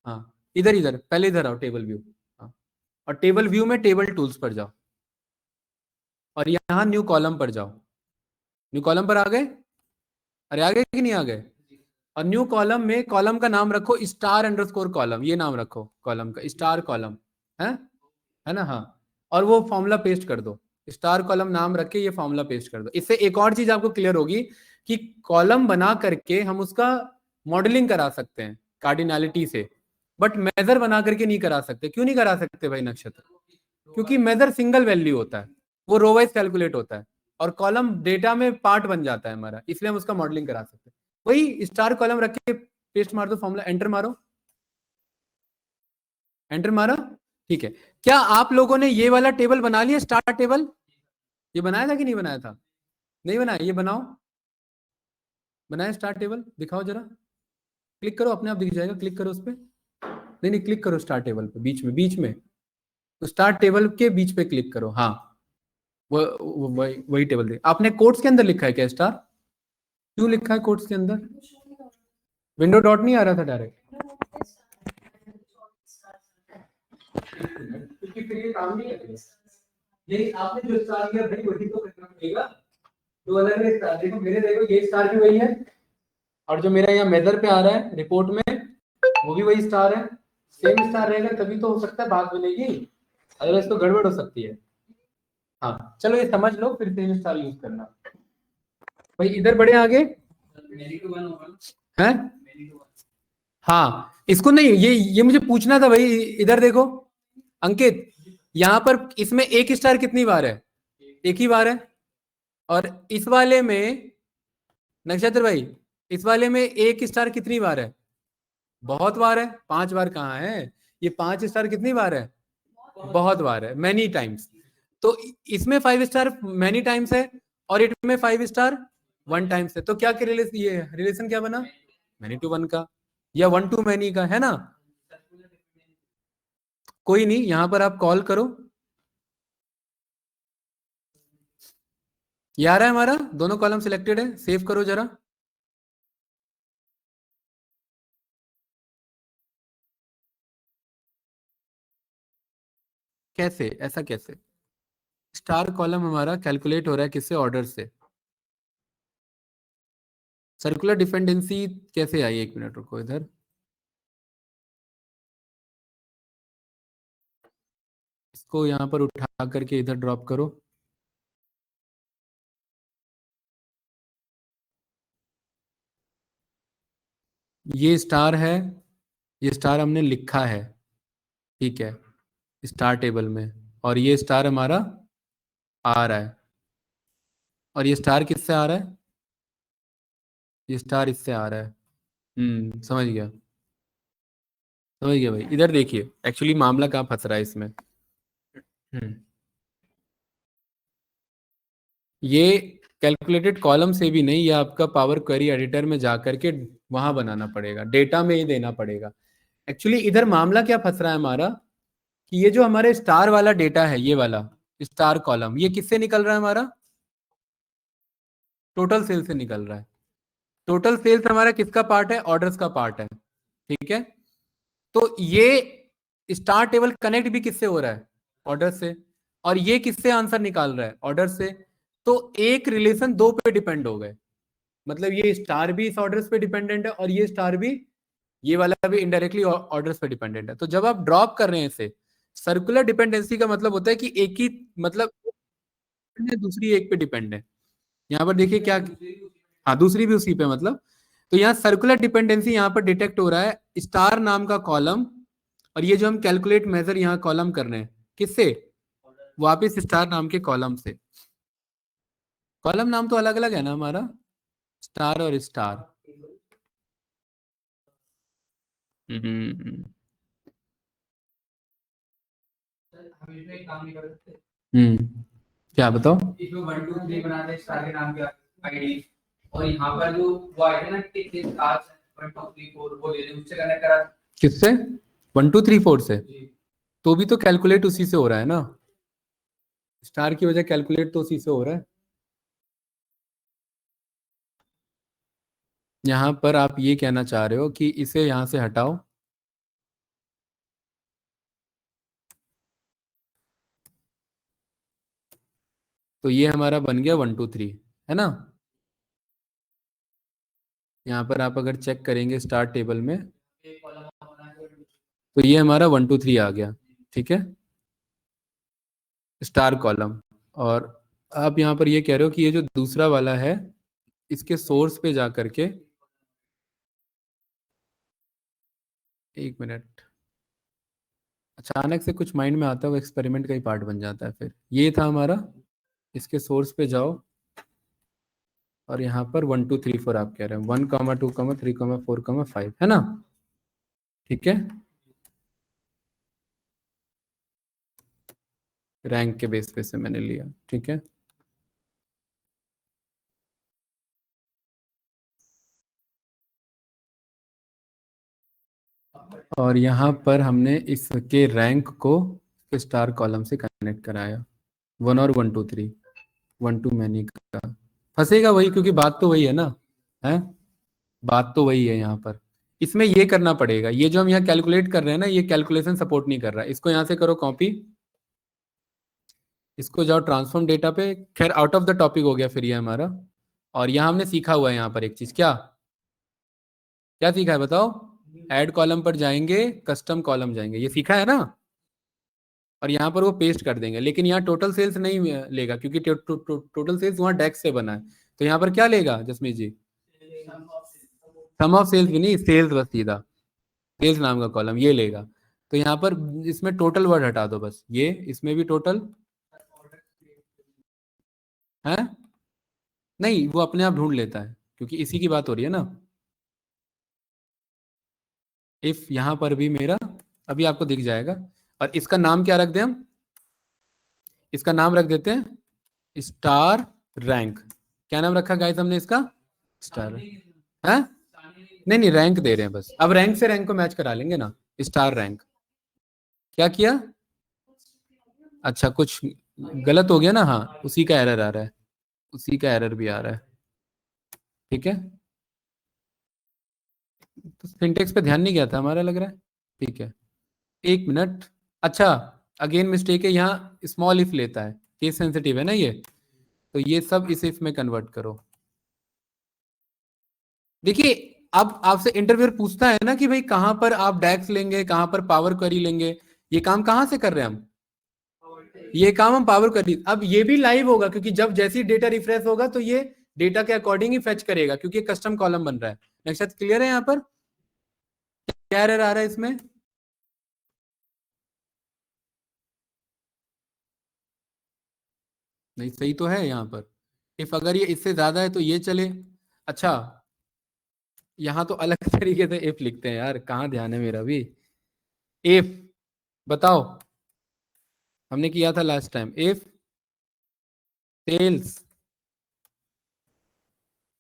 हाँ इधर इधर पहले इधर आओ टेबल व्यू, हाँ, और टेबल व्यू में टेबल टूल्स पर जाओ, और यहाँ न्यू कॉलम पर जाओ, न्यू कॉलम पर आ गए, अरे आ गए कि नहीं आ गए, और न्यू कॉलम में कॉलम का नाम रखो स्टार अंडरस्कोर कॉलम, ये नाम रखो कॉलम का, स्टार कॉलम है ना, हाँ, और वो फॉर्मूला पेस्ट कर दो, स्टार कॉलम नाम रख के ये फॉर्मूला पेस्ट कर दो। इससे एक और चीज आपको क्लियर होगी कि कॉलम बना करके हम उसका मॉडलिंग करा सकते हैं कार्डिनैलिटी से, बट मेजर बना करके नहीं करा सकते। क्यों नहीं करा सकते भाई नक्षत्र? क्योंकि मेजर सिंगल वैल्यू होता है, वो रो वाइज कैलकुलेट होता है, और कॉलम डेटा में पार्ट बन जाता है हमारा, इसलिए हम उसका मॉडलिंग करा सकते हैं। वही स्टार कॉलम रख के पेस्ट मार दो फॉर्मूला, एंटर मारो, एंटर मारा, ठीक है। क्या आप लोगों ने ये वाला टेबल बना लिया, स्टार टेबल? ये बनाया था कि नहीं बनाया था? नहीं बनाया, ये बनाओ, बनाया स्टार टेबल, दिखाओ जरा, क्लिक करो, अपने आप दिख जाएगा, क्लिक करो उस पर, नहीं नहीं क्लिक करो स्टार टेबल पे, बीच में तो स्टार टेबल के बीच पे क्लिक करो, हाँ वही टेबल दे। आपने कोट्स के अंदर लिखा है क्या स्टार? क्यों लिखा है कोट्स के अंदर? विंडो डॉट नहीं आ रहा था डायरेक्ट? क्योंकि फिर ये काम नहीं करेगा, ये आपने जो स्टार किया भाई वही तो करना पड़ेगा, दो अलग अलग स्टार, देखो मेरे, देखो ये स्टार भी वही है, और जो मेरा यहाँ मेजर पे आ रहा है रिपोर्ट में वो भी वही स्टार है, सेम स्टार रहेगा तभी तो हो सकता है बात बनेगी, अदरवाइज तो गड़बड़ हो सकती है। हाँ चलो ये समझ लो, फिर सेम स्टार यूज करना। भाई इधर बढ़े आगे हैं, हाँ इसको नहीं, ये मुझे पूछना था भाई, इधर देखो अंकित, यहाँ पर इसमें एक स्टार कितनी बार है? एक ही बार है, और इस वाले में नक्षत्र भाई, इस वाले में एक स्टार कितनी बार है? बहुत बार है, 5 बार कहाँ है, ये 5 स्टार कितनी बार है? बहुत बार है, मैनी टाइम्स। तो इसमें 5 स्टार मैनी टाइम्स है, और इसमें 5 स्टार 1 टाइम्स है, तो क्या ये रिलेशन क्या बना? मैनी टू 1 का, या 1 टू मैनी का, है ना। कोई नहीं, यहां पर आप कॉल करो, ये आ रहा है हमारा, दोनों कॉलम सिलेक्टेड है, सेव करो जरा। कैसे, ऐसा कैसे? स्टार कॉलम हमारा कैलकुलेट हो रहा है किससे? ऑर्डर से। सर्कुलर डिपेंडेंसी कैसे आई? 1 मिनट रुको इधर, इसको यहां पर उठा करके इधर ड्रॉप करो, ये स्टार है, ये स्टार हमने लिखा है, ठीक है, स्टार टेबल में, और ये स्टार हमारा आ रहा है, और ये स्टार किससे आ रहा है? ये स्टार इससे आ रहा है। समझ गया, समझ गया भाई। इधर देखिए एक्चुअली मामला कहाँ फंस रहा है इसमें। हम्म ये कैलकुलेटेड कॉलम से भी नहीं, ये आपका पावर क्वेरी एडिटर में जा करके वहां बनाना पड़ेगा, डेटा में ही देना पड़ेगा। एक्चुअली इधर मामला क्या फंस रहा है हमारा, कि ये जो हमारे स्टार वाला डेटा है, ये वाला स्टार कॉलम, ये किससे निकल रहा है हमारा? टोटल सेल से निकल रहा है। टोटल सेल्स हमारा किसका पार्ट है? ऑर्डर्स का पार्ट है, ठीक है। तो ये स्टार टेबल कनेक्ट भी किससे हो रहा है? ऑर्डर से। और ये किससे आंसर निकाल रहा है? ऑर्डर से। तो एक रिलेशन दो पे डिपेंड हो गए, मतलब ये स्टार भी इस ऑर्डर्स पे डिपेंडेंट है और ये स्टार भी, ये वाला भी इनडायरेक्टली ऑर्डर्स पे डिपेंडेंट है। तो जब आप ड्रॉप कर रहे हैं इसे, सर्कुलर डिपेंडेंसी का मतलब होता है कि एक ही, मतलब दूसरी एक पे डिपेंड है। यहाँ पर देखिए क्या, हाँ दूसरी भी उसी पे, मतलब तो यहाँ सर्कुलर डिपेंडेंसी यहाँ पर डिटेक्ट हो रहा है स्टार नाम का कॉलम। और ये जो हम कैलकुलेट मेजर यहाँ कॉलम कर रहे हैं, किससे? वापिस स्टार नाम के कॉलम से। कॉलम नाम तो अलग अलग है ना हमारा, स्टार और स्टार। हम्म क्या बताओ? इसमें 1 2 3 बना दे स्टार के नाम की आईडी, और यहाँ पर जो वो आईडी ना कि स्टार 1 2 3 4 वो ले ले, उससे कनेक्ट करा। किससे? 1 2 3 4 से? तो भी तो कैलकुलेट उसी से हो रहा है ना, स्टार की वजह कैलकुलेट तो उसी से हो रहा है। यहां पर आप ये कहना चाह रहे हो कि इसे यहां से हटाओ, तो ये हमारा बन गया 1 2 3, है ना। यहाँ पर आप अगर चेक करेंगे स्टार टेबल में, तो ये हमारा 1 2 3 आ गया, ठीक है, स्टार कॉलम। और आप यहाँ पर ये कह रहे हो कि ये जो दूसरा वाला है, इसके सोर्स पे जा करके, एक मिनट, अचानक से कुछ माइंड में आता है वो एक्सपेरिमेंट का ही पार्ट बन जाता है। फिर ये था हमारा, इसके सोर्स पे जाओ और यहाँ पर 1 2 3 4 आप कह रहे हैं, 1 2 3 4 5, है ना, ठीक है। रैंक के बेस पे से मैंने लिया, ठीक है। और यहाँ पर हमने इसके रैंक को स्टार कॉलम से कनेक्ट कराया, 1 और 1 2 3, 1 2 मैनी का फंसेगा वही, क्योंकि बात तो वही है ना, है बात तो वही है। यहाँ पर इसमें ये करना पड़ेगा, ये जो हम यहाँ कैलकुलेट कर रहे हैं ना, ये कैलकुलेशन सपोर्ट नहीं कर रहा है, इसको यहाँ से करो कॉपी, इसको जाओ ट्रांसफॉर्म डेटा पे। खैर आउट ऑफ द टॉपिक हो गया फिर ये हमारा। और यहाँ हमने सीखा हुआ है यहाँ पर एक चीज, क्या क्या सीखा है बताओ? ऐड कॉलम पर जाएंगे, कस्टम कॉलम जाएंगे, ये सीखा है ना। और यहाँ पर वो पेस्ट कर देंगे, लेकिन यहाँ टोटल सेल्स नहीं लेगा, क्योंकि टोटल सेल्स वहाँ डेक्स से बना है। तो यहाँ पर क्या लेगा जसमीत जी? सम ऑफ सेल्स भी नहीं, सेल्स बस सीधा, सेल्स नाम का कॉलम ये लेगा। तो यहाँ पर इसमें टोटल वर्ड हटा दो बस, ये इसमें भी टोटल है, नहीं वो अपने आप ढूंढ लेता है, क्योंकि इसी की बात हो रही है ना। इफ यहाँ पर भी मेरा, अभी आपको दिख जाएगा। और इसका नाम क्या रख दें हम? इसका नाम रख देते हैं स्टार रैंक। क्या नाम रखा गाइस हमने इसका? स्टार है। नहीं नहीं, रैंक दे रहे हैं बस, अब रैंक से रैंक को मैच करा लेंगे ना, स्टार रैंक। क्या किया? अच्छा कुछ गलत हो गया ना, हाँ उसी का एरर आ रहा है, उसी का एरर भी आ रहा है, ठीक है। तो सिंटेक्स पे ध्यान नहीं गया था हमारा लग रहा है, ठीक है। एक मिनट, अच्छा अगेन मिस्टेक है, यहाँ स्मॉल इफ लेता है, केस सेंसिटिव है ना ये, तो ये सब इस इफ में कन्वर्ट करो। देखिए अब आपसे इंटरव्यूअर पूछता है ना कि भाई कहां पर आप डैक्स लेंगे, कहां पर पावर क्वेरी लेंगे, ये काम कहां से कर रहे हैं हम? ये काम हम पावर क्वेरी, अब ये भी लाइव होगा, क्योंकि जब जैसी डेटा रिफ्रेश होगा तो ये डेटा के अकॉर्डिंग ही फेच करेगा, क्योंकि कस्टम कॉलम बन रहा है। नेक्स्ट क्लियर है यहाँ पर? क्या एरर आ रहा है इसमें? नहीं सही तो है यहाँ पर। इफ अगर ये इससे ज्यादा है तो ये चले। अच्छा यहाँ तो अलग तरीके से इफ लिखते हैं यार, कहाँ ध्यान है मेरा भी। इफ, बताओ, हमने किया था last time. If sales,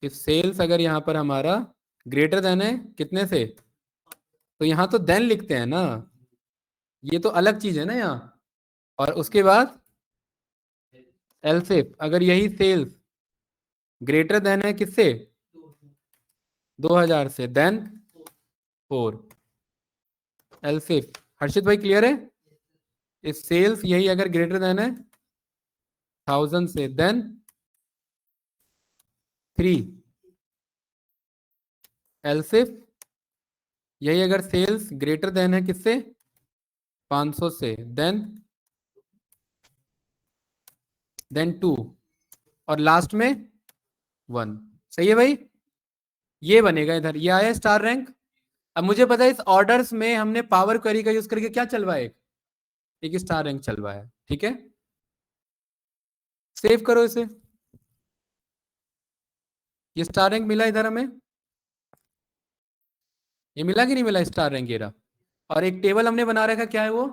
if sales अगर यहाँ पर हमारा ग्रेटर देन है कितने से, तो यहाँ तो देन लिखते हैं ना, ये तो अलग चीज है ना यहाँ। और उसके बाद एल्स इफ, अगर यही सेल्स ग्रेटर देन है किससे, 2000 से, देन 4। एल्स इफ, हर्षित भाई क्लियर है? इफ सेल्स यही अगर ग्रेटर देन है 1000 से, देन 3। एल्स इफ यही अगर सेल्स ग्रेटर देन है किससे, 500 से, देन 2, और लास्ट में 1। सही है भाई? ये बनेगा इधर, ये आया स्टार रैंक। अब मुझे पता है इस ऑर्डर्स में हमने पावर क्वेरी का यूज करके क्या चलवाया, एक स्टार रैंक चलवाया। ठीक है, सेव करो इसे। ये स्टार रैंक मिला इधर हमें, ये मिला कि नहीं मिला स्टार रैंक ये रहा। और एक टेबल हमने बना रखा, क्या है वो,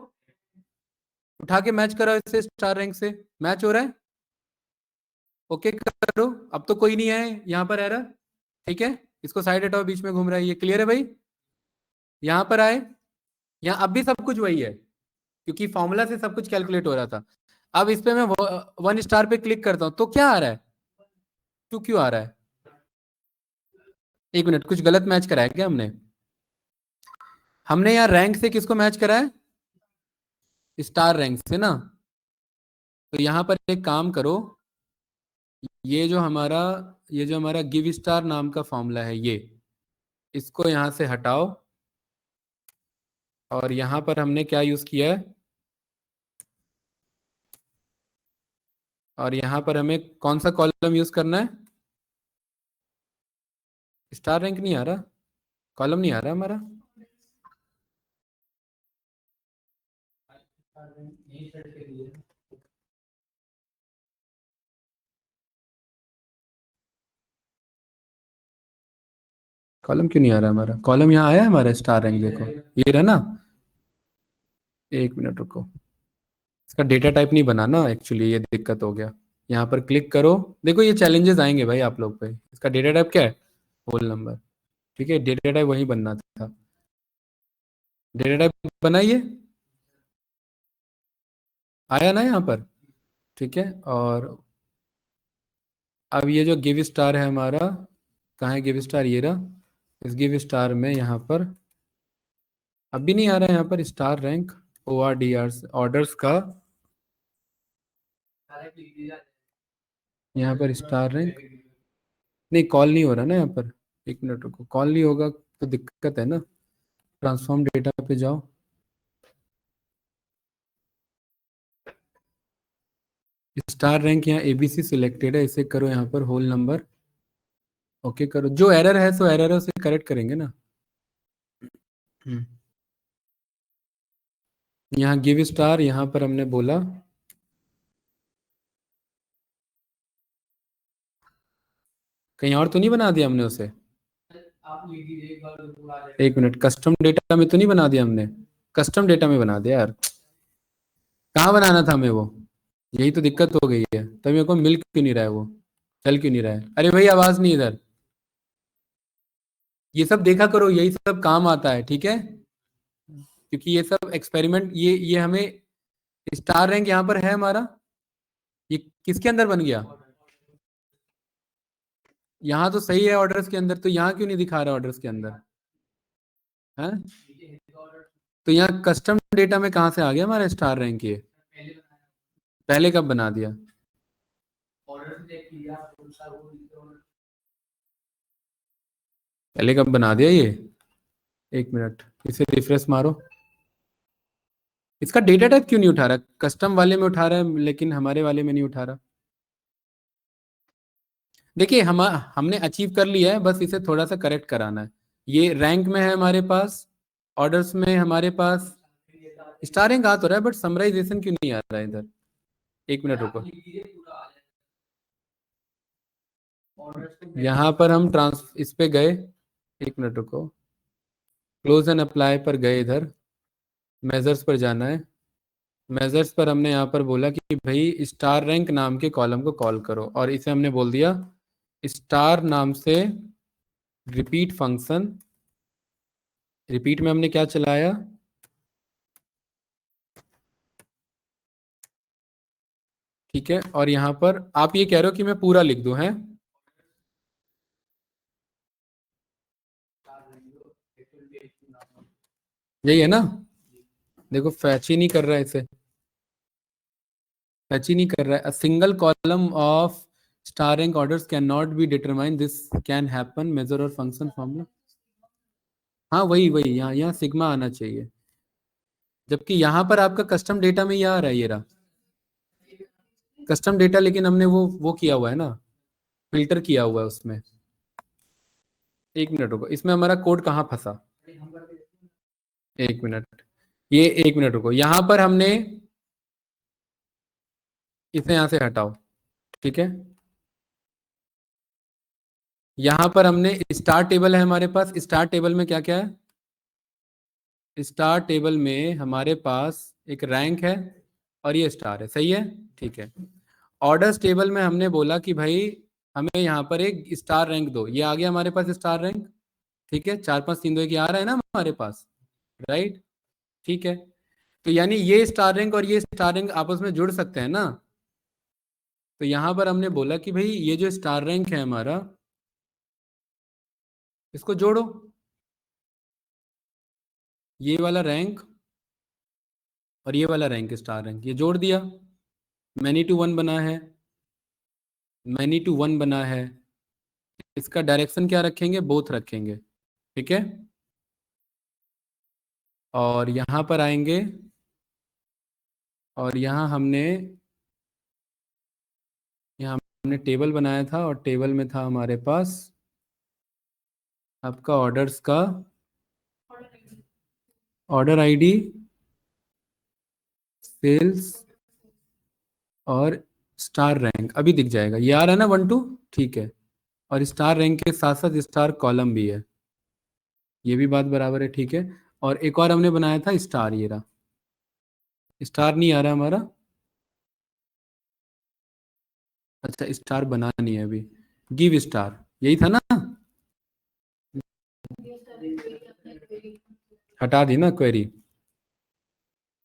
उठा के मैच करो इसे स्टार रैंक से, मैच हो रहा है। ओके करो, अब तो कोई नहीं है यहाँ पर एरर। ठीक है, इसको साइड हटाओ, बीच में घूम रहा है ये, क्लियर है भाई? यहाँ पर आए, यहाँ अब भी सब कुछ वही है, क्योंकि फॉर्मूला से सब कुछ कैलकुलेट हो रहा था। अब इस पे मैं 1 स्टार पे क्लिक करता हूं तो क्या आ रहा है, 2 क्यों आ रहा है? एक मिनट, कुछ गलत मैच कराया क्या हमने? हमने यहाँ रैंक से किसको मैच कराया, स्टार रैंक से ना। तो यहाँ पर एक काम करो, ये जो हमारा गिव स्टार नाम का फॉर्मूला है, ये इसको यहाँ से हटाओ। और यहाँ पर हमने क्या यूज किया है, और यहाँ पर हमें कौन सा कॉलम यूज करना है, स्टार रैंक नहीं आ रहा, कॉलम नहीं आ रहा हमारा। कॉलम क्यों नहीं आ रहा हमारा? कॉलम यहाँ आया है हमारा स्टार रैंक, देखो ये रहा ना। एक मिनट रुको, इसका डेटा टाइप नहीं बना ना एक्चुअली, ये दिक्कत हो गया। यहाँ पर क्लिक करो, देखो ये चैलेंजेस आएंगे भाई आप लोग पे। इसका डेटा टाइप क्या है, होल नंबर। ठीक है, डेटा टाइप वही बनना था, डेटा टाइप बनाइए, आया ना यहाँ पर। ठीक है, और अब ये जो गिव स्टार है हमारा, कहाँ है गिव स्टार, ये रहा। इस गिव स्टार में यहाँ पर अब भी नहीं आ रहा है, यहाँ पर स्टार रैंक ORDR ऑर्डर्स का, यहाँ पर स्टार रैंक नहीं, कॉल नहीं हो रहा ना यहाँ पर। एक मिनट रुको, कॉल नहीं होगा तो दिक्कत है ना। ट्रांसफॉर्म डेटा पे जाओ, स्टार रैंक यहाँ ABC सिलेक्टेड है, इसे करो यहाँ पर होल नंबर। ओके करो, जो एरर है सो एरर है उसे करेक्ट करेंगे ना। यहाँ गिव स्टार, यहाँ पर हमने बोला कहीं और तो नहीं बना दिया हमने उसे, एक मिनट, कस्टम डेटा में तो नहीं बना दिया हमने, कस्टम डेटा में बना दिया यार। कहाँ बनाना था हमें वो, यही तो दिक्कत हो गई है। तभी मेरे को मिल क्यों नहीं रहा है वो, चल क्यों नहीं रहा है? अरे भाई आवाज नहीं इधर, ये सब देखा करो, यही सब काम आता है। ठीक है, क्योंकि ये सब एक्सपेरिमेंट, ये हमें स्टार रैंक यहाँ पर है हमारा, ये किसके अंदर बन गया, यहाँ तो सही है ऑर्डर्स के अंदर, तो यहाँ क्यों नहीं दिखा रहा ऑर्डर्स के अंदर है? तो यहाँ कस्टम डेटा में कहाँ से आ गया हमारा स्टार रैंक, ये पहले कब बना दिया? पहले कब बना दिया ये? एक मिनट, इसे रिफ्रेश मारो। इसका डेटा टाइप क्यों नहीं उठा रहा, कस्टम वाले में उठा रहा है लेकिन हमारे वाले में नहीं उठा रहा। देखिए हमने अचीव कर लिया है, बस इसे थोड़ा सा करेक्ट कराना है। ये रैंक में है हमारे पास, ऑर्डर्स में हमारे पास स्टार रैंक आ तो रहा है, बट समराइजेशन क्यों नहीं आ रहा है इधर? एक मिनट रुको, यहाँ पर हम इस पे गए, एक मिनट रुको, क्लोज एंड अप्लाई पर गए, इधर मेजर्स पर जाना है। मेजर्स पर हमने यहाँ पर बोला कि भाई स्टार रैंक नाम के कॉलम को कॉल करो, और इसे हमने बोल दिया स्टार नाम से रिपीट फंक्शन। रिपीट में हमने क्या चलाया, ठीक है। और यहाँ पर आप ये कह रहे हो कि मैं पूरा लिख दूं, है? यही है ना? देखो फैच ही नहीं कर रहा है इसे, फैच ही नहीं कर रहा है। A single column of star rank orders can not be determine, this can happen measure और फंक्शन फॉर्मूला। हाँ वही वही, यहाँ यहाँ सिग्मा आना चाहिए, जबकि यहाँ पर आपका कस्टम डेटा में ये आ रहा है, ये रहा कस्टम डेटा, लेकिन हमने वो किया हुआ है ना, फिल्टर किया हुआ है उसमें। एक मिनट रुको, इसमें हमारा कोड कहाँ फंसा, एक मिनट, ये एक मिनट रुको। यहाँ पर हमने इसे यहाँ से हटाओ, ठीक है। यहाँ पर हमने स्टार टेबल है हमारे पास, स्टार टेबल में क्या क्या है, स्टार टेबल में हमारे पास एक रैंक है और ये स्टार है, सही है, ठीक है। ऑर्डर्स टेबल में हमने बोला कि भाई हमें यहाँ पर एक स्टार रैंक दो, ये आ गया हमारे पास स्टार रैंक, ठीक है। 4 5 3 2 1 आ रहा है ना हमारे पास, राइट, ठीक है। तो यानी ये स्टार रैंक और ये स्टार रैंक आपस में जुड़ सकते हैं ना। तो यहाँ पर हमने बोला कि भाई ये जो स्टार रैंक है हमारा, इसको जोड़ो, ये वाला रैंक और ये वाला रैंक स्टार रैंक, ये जोड़ दिया, मैनी टू वन बना है, मैनी टू वन बना है। इसका डायरेक्शन क्या रखेंगे, बोथ रखेंगे, ठीक है। और यहाँ पर आएंगे, और यहाँ हमने टेबल बनाया था, और टेबल में था हमारे पास आपका ऑर्डर्स का ऑर्डर आईडी, सेल्स और स्टार रैंक, अभी दिख जाएगा, ये आ रहा है ना 1 2, ठीक है। और स्टार रैंक के साथ साथ स्टार कॉलम भी है, ये भी बात बराबर है, ठीक है। और एक और हमने बनाया था स्टार, ये रहा, स्टार नहीं आ रहा हमारा, अच्छा स्टार बना नहीं है अभी, गिव स्टार, यही था ना, हटा दी ना क्वेरी,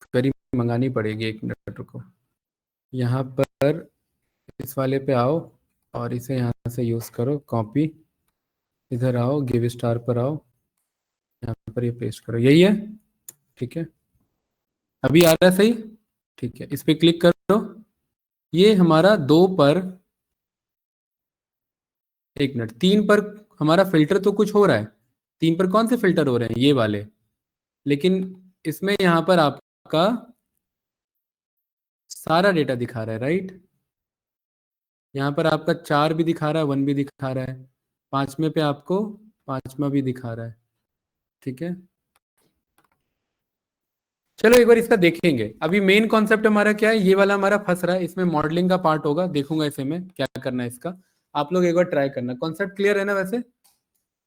क्वेरी मंगानी पड़ेगी, एक मिनट रुको। यहाँ पर इस वाले पे आओ और इसे यहाँ से यूज करो, कॉपी, इधर आओ, गिव स्टार पर आओ, यहाँ पर ये पेस्ट करो, यही है, ठीक है। अभी आ रहा है सही, ठीक है। इस पे क्लिक करो, ये हमारा 2 पर, एक मिनट, 3 पर हमारा फिल्टर तो कुछ हो रहा है, 3 पर कौन से फिल्टर हो रहे हैं, ये वाले, लेकिन इसमें यहाँ पर आपका सारा डेटा दिखा रहा है, राइट। यहाँ पर आपका 4 भी दिखा रहा है, 1 भी दिखा रहा है, 5वें पे आपको 5वां भी दिखा रहा है, ठीक है। चलो एक बार इसका देखेंगे। अभी मेन कॉन्सेप्ट हमारा क्या है, ये वाला हमारा फंस रहा है, इसमें मॉडलिंग का पार्ट होगा, देखूंगा इसे में क्या करना है इसका। आप लोग एक बार ट्राई करना, कॉन्सेप्ट क्लियर है ना वैसे,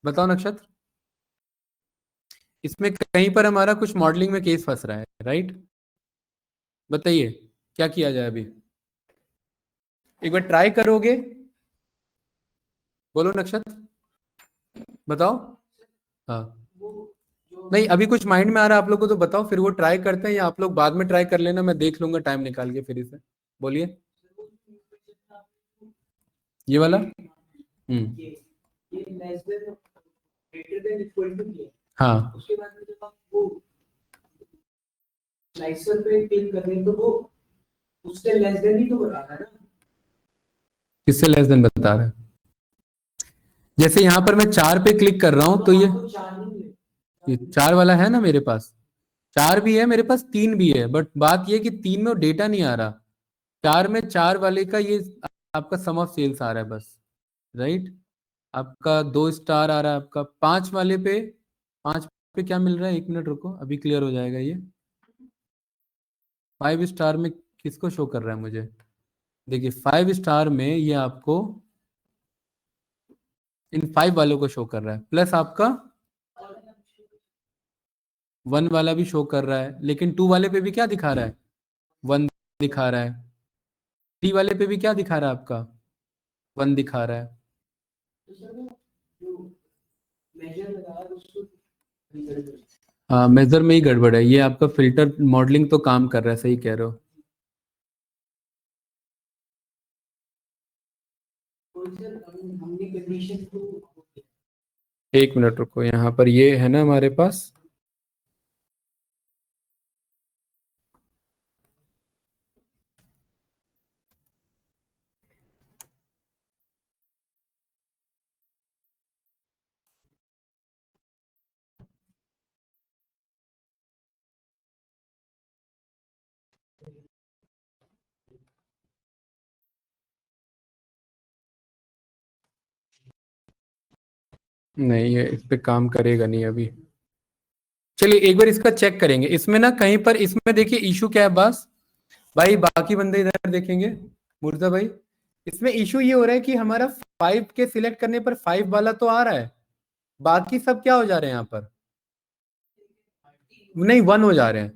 बताओ नक्षत्र। इसमें कहीं पर हमारा कुछ मॉडलिंग में केस फंस रहा है, राइट, बताइए क्या किया जाए अभी, एक बार ट्राई करोगे, बोलो नक्षत्र, बताओ। हाँ नहीं, अभी कुछ माइंड में आ रहा है आप लोग को तो बताओ, फिर वो ट्राई करते हैं, या आप लोग बाद में ट्राई कर लेना, मैं देख लूंगा टाइम निकाल के फिर इसे, बोलिए। ये वाला हाँ, उसके बाद में जब आप वो स्लाइसर पे क्लिक कर रहे हैं तो वो उससे लेस देन ही तो बता रहा है ना, किससे लेस देन बता रहा है। जैसे यहाँ पर मैं 4 पे क्लिक कर रहा हूं तो ये 4 वाला है ना मेरे पास, 4 भी है मेरे पास, 3 भी है, बट बात ये कि 3 में डेटा नहीं आ रहा, 4 में 4 वाले का ये आपका सम ऑफ सेल्स आ रहा है बस, राइट। आपका 2 स्टार आ रहा है, आपका 5 वाले पे, 5 पे क्या मिल रहा है, एक मिनट रुको, अभी क्लियर हो जाएगा ये। 5 स्टार में किसको शो कर रहा है मुझे, देखिए 5 स्टार में ये आपको इन 5 वालों को शो कर रहा है, प्लस आपका 1 वाला भी शो कर रहा है, लेकिन 2 वाले पे भी क्या दिखा रहा है, 1 दिखा रहा है। 3 वाले पे भी क्या दिखा रहा है आपका, 1 दिखा रहा है। तो सर वो जो मेजर लगा है उसको रिजल्ट है। हाँ, मेजर में ही गड़बड़ है, ये आपका फिल्टर मॉडलिंग तो काम कर रहा है, सही कह रहे हो। और सर हमने कंडीशन को 1 मिनट रुको, यहाँ पर ये है ना हमारे पास, नहीं ये इस पे काम करेगा नहीं अभी। चलिए एक बार इसका चेक करेंगे, इसमें ना कहीं पर, इसमें देखिए इशू क्या है बस भाई, बाकी बंदे इधर देखेंगे, मुर्जा भाई, इसमें इशू ये हो रहा है कि हमारा 5 के सिलेक्ट करने पर 5 वाला तो आ रहा है, बाकी सब क्या हो जा रहे हैं यहाँ पर, नहीं 1 हो जा रहे हैं।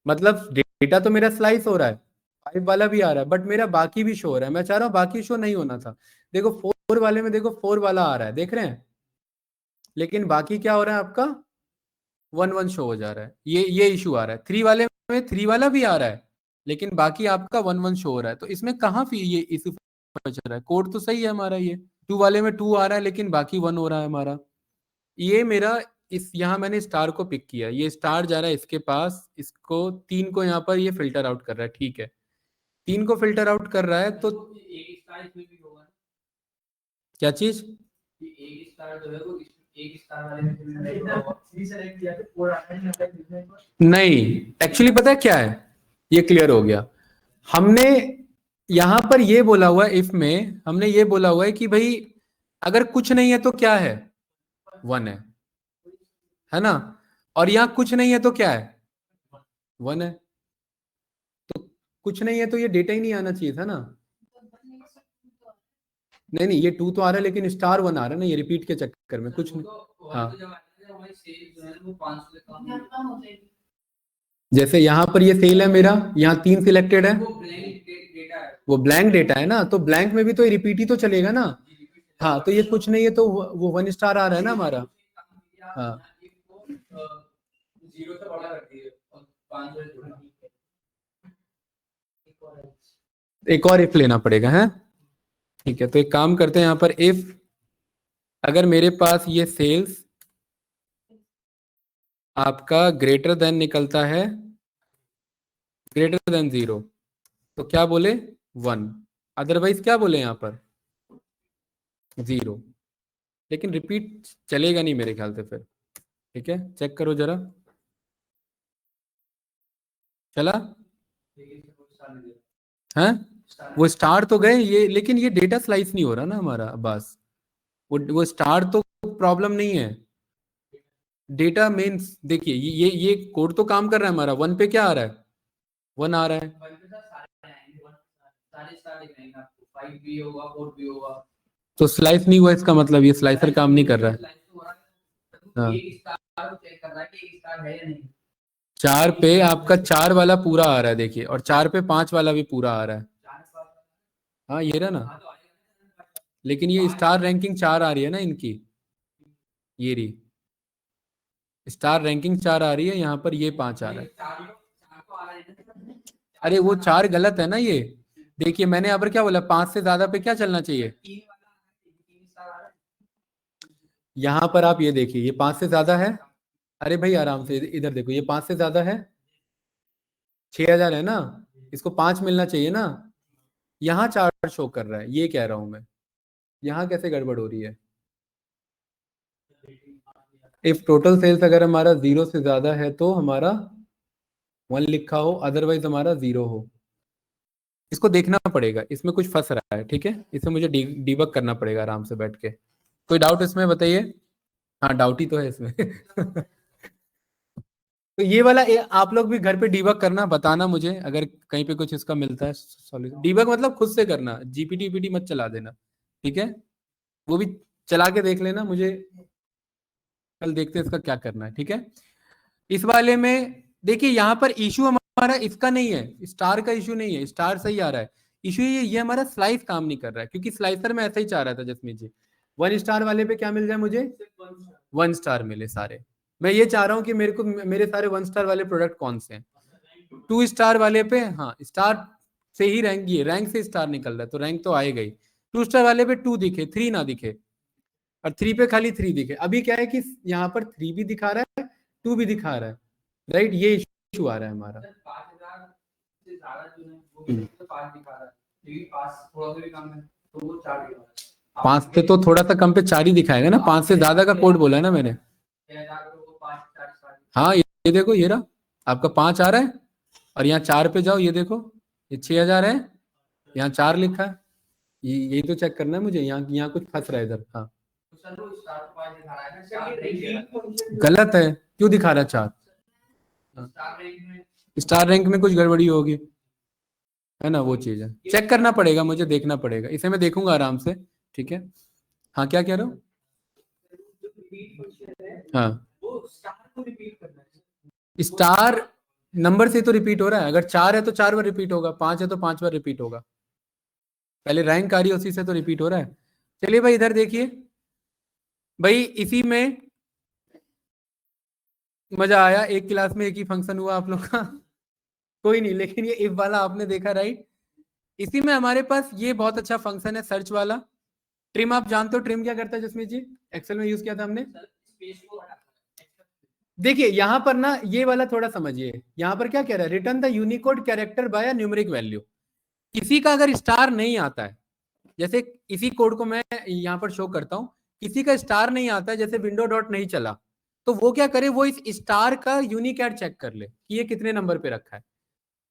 मतलब डेटा तो मेरा स्लाइस हो रहा है, 5 वाला भी आ रहा है, बट मेरा बाकी भी शो हो रहा है। मैं चाह रहा हूँ बाकी शो नहीं होना था। देखो 4 वाले में देखो 4 वाला आ रहा है, देख रहे हैं, लेकिन बाकी क्या हो रहा है आपका 1 शो हो जा रहा है, ये इशू आ रहा है। 3 वाले में 3 वाला भी आ रहा है, लेकिन बाकी आपका 1 शो हो रहा है। तो इसमें कहाँ फिर ये इशू बच रहा है, कोड तो सही है हमारा, ये 2 वाले में 2 आ रहा है लेकिन बाकी 1 हो रहा है हमारा। ये मेरा इस, यहाँ मैंने स्टार को पिक किया, ये स्टार जा रहा है इसके पास, इसको 3 को यहाँ पर ये फिल्टर आउट कर रहा है, ठीक है, 3 को फिल्टर आउट कर रहा है, तो एक स्टार इसमें भी होगा ना, क्या चीज, कि एक स्टार जो है वो एक स्टार वाले में भी होगा। सेलेक्ट किया तो कोड आता है ना इसमें। नहीं एक्चुअली पता है क्या है, ये क्लियर हो गया। हमने यहां पर ये बोला हुआ है, इफ में हमने ये बोला हुआ है कि भाई अगर कुछ नहीं है तो क्या है, 1 है ना, और यहां कुछ नहीं है तो क्या है, 1 है। तो कुछ नहीं है तो ये डेटा ही नहीं आना चाहिए था ना, नहीं नहीं ये 2 तो आ रहा है लेकिन स्टार 1 आ रहा है ना, ये रिपीट के चक्कर में कुछ नहीं। हाँ। तो जब आता है हमारी सेल जो है वो 500 से कम है। कम हो जाएगी। जैसे यहाँ पर ये सेल है मेरा, यहाँ 3 सिलेक्टेड है, वो ब्लैंक डेटा है। वो ब्लैंक डेटा है ना, तो ब्लैंक में भी तो रिपीट ही तो चलेगा ना। हाँ, तो ये कुछ नहीं है तो वो 1 स्टार आ रहा है ना हमारा। हाँ, जीरो से बड़ा कर दिए और 500 से जोड़ा। एक और इफ लेना पड़ेगा, है ठीक है। तो एक काम करते हैं, यहाँ पर इफ अगर मेरे पास ये सेल्स आपका ग्रेटर देन निकलता है, ग्रेटर देन 0, तो क्या बोले 1, अदरवाइज क्या बोले यहाँ पर 0, लेकिन रिपीट चलेगा नहीं मेरे ख्याल से फिर। ठीक है, चेक करो जरा, चला है, वो स्टार तो गए ये, लेकिन ये डेटा स्लाइस नहीं हो रहा ना हमारा बस, वो स्टार तो प्रॉब्लम नहीं है, डेटा मीन्स देखिए ये कोड तो काम कर रहा है हमारा। 1 पे क्या आ रहा है, 1 आ रहा है, सारे स्टार दिख रहे हैं आपको, 5 भी होगा 4 भी होगा। तो स्लाइस नहीं हुआ, इसका मतलब ये स्लाइसर काम नहीं कर रहा है। हाँ। एक स्टार चेक कर रहा है कि एक स्टार है या नहीं। 4 पे आपका 4 वाला पूरा आ रहा है देखिए, और 4 पे 5 वाला भी पूरा आ रहा है। हाँ ये रहा ना, लेकिन ये स्टार रैंकिंग 4 आ रही है ना इनकी, ये रही स्टार रैंकिंग 4 आ रही है, यहाँ पर ये 5 आ रहा है। अरे वो 4 गलत है ना, ये देखिए मैंने यहाँ पर क्या बोला, 5 से ज्यादा पे क्या चलना चाहिए, यहाँ पर आप ये देखिए ये 5 से ज्यादा है। अरे भाई आराम से इधर देखो, ये 5 से ज्यादा है, 6000 है ना, इसको 5 मिलना चाहिए ना, यहाँ 4 शो कर रहा है, ये कह रहा हूं मैं, यहाँ कैसे गड़बड़ हो रही है। इफ टोटल सेल्स अगर हमारा 0 से ज्यादा है तो हमारा 1 लिखा हो, अदरवाइज हमारा 0 हो। इसको देखना पड़ेगा, इसमें कुछ फंस रहा है, ठीक है, इसे मुझे डीबग करना पड़ेगा आराम से बैठ के। कोई डाउट इसमें बताइए, हाँ डाउट ही तो है इसमें तो ये वाला आप लोग भी घर पे डीबग करना, बताना मुझे अगर कहीं पे कुछ इसका मिलता है सॉल्यूशन। डीबग मतलब खुद से करना, जीपीटी मत चला देना, ठीक है, वो भी चला के देख लेना, मुझे कल देखते हैं इसका क्या करना है, ठीक है। इस वाले में देखिए यहाँ पर इशू हमारा इसका नहीं है, स्टार का इशू नहीं है, स्टार सही आ रहा है। इशू ये हमारा स्लाइस काम नहीं कर रहा है, क्योंकि स्लाइसर में ऐसा ही चाह रहा था जसमीत जी, 1 स्टार वाले पे क्या मिल जाए मुझे, 1 स्टार मिले सारे। मैं ये चाह रहा हूँ कि मेरे सारे 1 स्टार वाले प्रोडक्ट कौन से हैं। 2 स्टार वाले पे हाँ स्टार से ही रैंक से स्टार निकल रहा है, तो रैंक तो आएगा ही। 2 स्टार वाले पे 2 दिखे, 3 ना दिखे, और 3 पे खाली 3 दिखे। अभी क्या है कि यहाँ पर 3 भी दिखा रहा है, 2 भी दिखा रहा है, राइट, ये इशू आ रहा है हमारा। 5000 से ज्यादा जो है वो भी तो 5 दिखा रहा है, क्योंकि 5 थोड़ा सा भी कम है तो वो 4 दिखा रहा है। 5 से तो थोड़ा सा कम पे 4 ही दिखाएगा ना, 5 से ज्यादा का कोड बोला है ना मैंने। 6000 को वो 5 4 4 हाँ ये देखो, ये रहा आपका 5 आ रहा है, और यहाँ 4 पे जाओ, ये देखो ये 6000 है, यहाँ 4 लिखा है। यही तो चेक करना है मुझे, यहाँ कुछ फंस रहा है इधर। हाँ तो सर वो स्टार 5 दिखा रहा है ना, स्टार रैंक गलत है, क्यों दिखा रहा है 4? स्टार रैंक में कुछ गड़बड़ी होगी, है ना, वो चीज है, चेक करना पड़ेगा, मुझे देखना पड़ेगा, इसे मैं देखूंगा आराम से, ठीक है। हाँ क्या कह रहे हो? हाँ वो स्टार को रिपीट करना है। स्टार नंबर से तो रिपीट हो रहा है, अगर 4 है तो 4 बार रिपीट होगा, 5 है तो 5 बार रिपीट होगा, पहले रैंक आ रही है उसी से तो रिपीट हो रहा है। चलिए भाई इधर देखिए भाई, इसी में मजा आया, एक क्लास में एक ही फंक्शन हुआ आप लोग का कोई नहीं, लेकिन ये इफ वाला आपने देखा, राइट। इसी में हमारे पास ये बहुत अच्छा फंक्शन है सर्च वाला। ट्रिम आप जानते हो, ट्रिम क्या करता है जसमीत जी, एक्सेल में यूज किया था हमने। देखिए यहाँ पर ना ये वाला थोड़ा समझिए, यहाँ पर क्या कह रहा है, return the Unicode character bye numeric value. किसी का अगर स्टार नहीं आता है, जैसे इसी कोड को मैं यहाँ पर शो करता हूँ, किसी का स्टार नहीं आता है, जैसे विंडो डॉट नहीं चला, तो वो क्या करे, वो इस स्टार का यूनिक चेक कर ले कि ये कितने नंबर पे रखा है।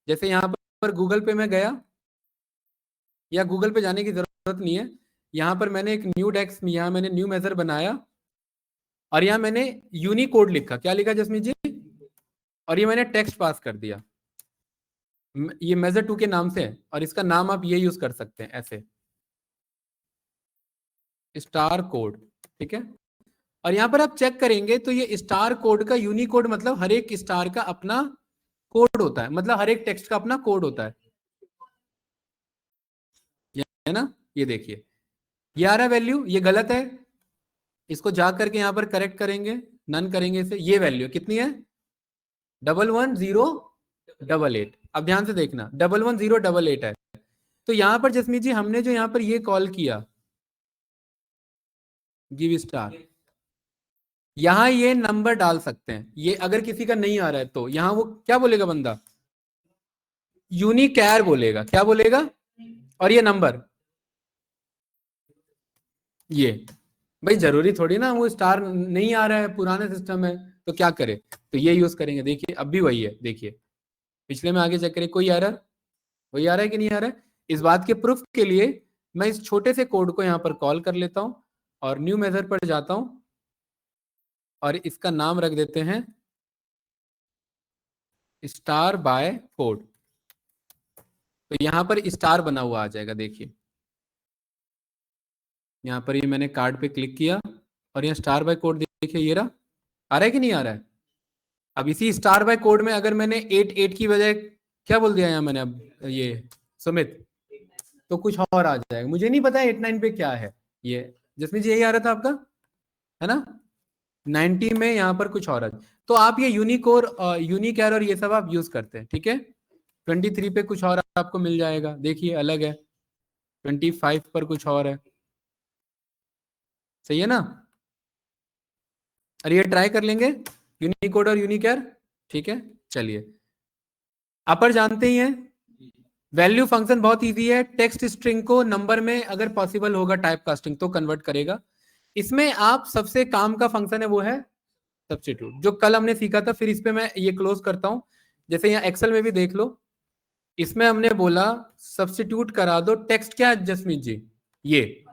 जैसे यहाँ पर गूगल पे में गया, या गूगल पे जाने की जरूरत नहीं है, यहाँ पर मैंने एक न्यू डेस्क, यहाँ मैंने न्यू मेजर बनाया, और यहाँ मैंने यूनिकोड लिखा, क्या लिखा जसमीत जी, और ये मैंने टेक्स्ट पास कर दिया, ये मेजर 2 के नाम से है, और इसका नाम आप ये यूज कर सकते हैं ऐसे, स्टार कोड, ठीक है। और यहाँ पर आप चेक करेंगे तो ये स्टार कोड का यूनिकोड मतलब हर एक स्टार का अपना कोड होता है, मतलब हर एक टेक्स्ट का अपना कोड होता है ना। ये देखिए ये आ रहा वैल्यू, ये गलत है, इसको जा करके यहाँ पर करेक्ट करेंगे, नन करेंगे इसे, ये वैल्यू कितनी है 11088। अब ध्यान से देखना 11088 है, तो यहाँ पर जसमीत जी हमने जो यहाँ पर ये कॉल किया गिव स्टार, यहां ये नंबर डाल सकते हैं, ये अगर किसी का नहीं आ रहा है तो यहां वो क्या बोलेगा बंदा, यूनिकैर बोलेगा, क्या बोलेगा, और ये नंबर, ये भाई जरूरी थोड़ी ना वो स्टार नहीं आ रहा है, पुराने सिस्टम है तो क्या करे, तो ये यूज करेंगे। देखिए अब भी वही है, देखिए पिछले में आगे चेक करें, कोई एरर, वही आ रहा है कि नहीं आ रहा है। इस बात के प्रूफ के लिए मैं इस छोटे से कोड को यहाँ पर कॉल कर लेता हूं, और न्यू मेथड पर जाता हूं, और इसका नाम रख देते हैं स्टार बाय कोड, तो यहां पर स्टार बना हुआ आ जाएगा। देखिए यहाँ पर ये मैंने कार्ड पे क्लिक किया, और यहाँ स्टार बाय कोड देखिए, ये रहा, आ रहा है कि नहीं आ रहा है। अब इसी स्टार बाय कोड में अगर मैंने 8 की बजाय क्या बोल दिया यहाँ मैंने, अब ये सुमित, तो कुछ और आ जाएगा, मुझे नहीं पता 89 पे क्या है, ये जिसमें यही आ रहा था आपका, है ना, 90 में यहाँ पर कुछ और है। तो आप ये यूनिक और ये सब आप यूज करते हैं, ठीक है। 23 पे कुछ और आपको मिल जाएगा, देखिए अलग है, 25 पर कुछ और है, सही है ना। अरे ये ट्राई कर लेंगे यूनिकोड और यूनिकैर, ठीक है। चलिए अपर जानते ही हैं, वैल्यू फंक्शन बहुत इजी है, टेक्स्ट स्ट्रिंग को नंबर में अगर पॉसिबल होगा टाइप कास्टिंग तो कन्वर्ट करेगा। इसमें आप सबसे काम का फंक्शन है वो है सब्स्टिट्यूट, जो कल हमने सीखा था। फिर इस पे मैं ये क्लोज करता हूं, जैसे यहाँ एक्सेल में भी देख लो, इसमें हमने बोला सब्स्टिट्यूट करा दो, टेक्स्ट क्या है जसमीत जी, ये,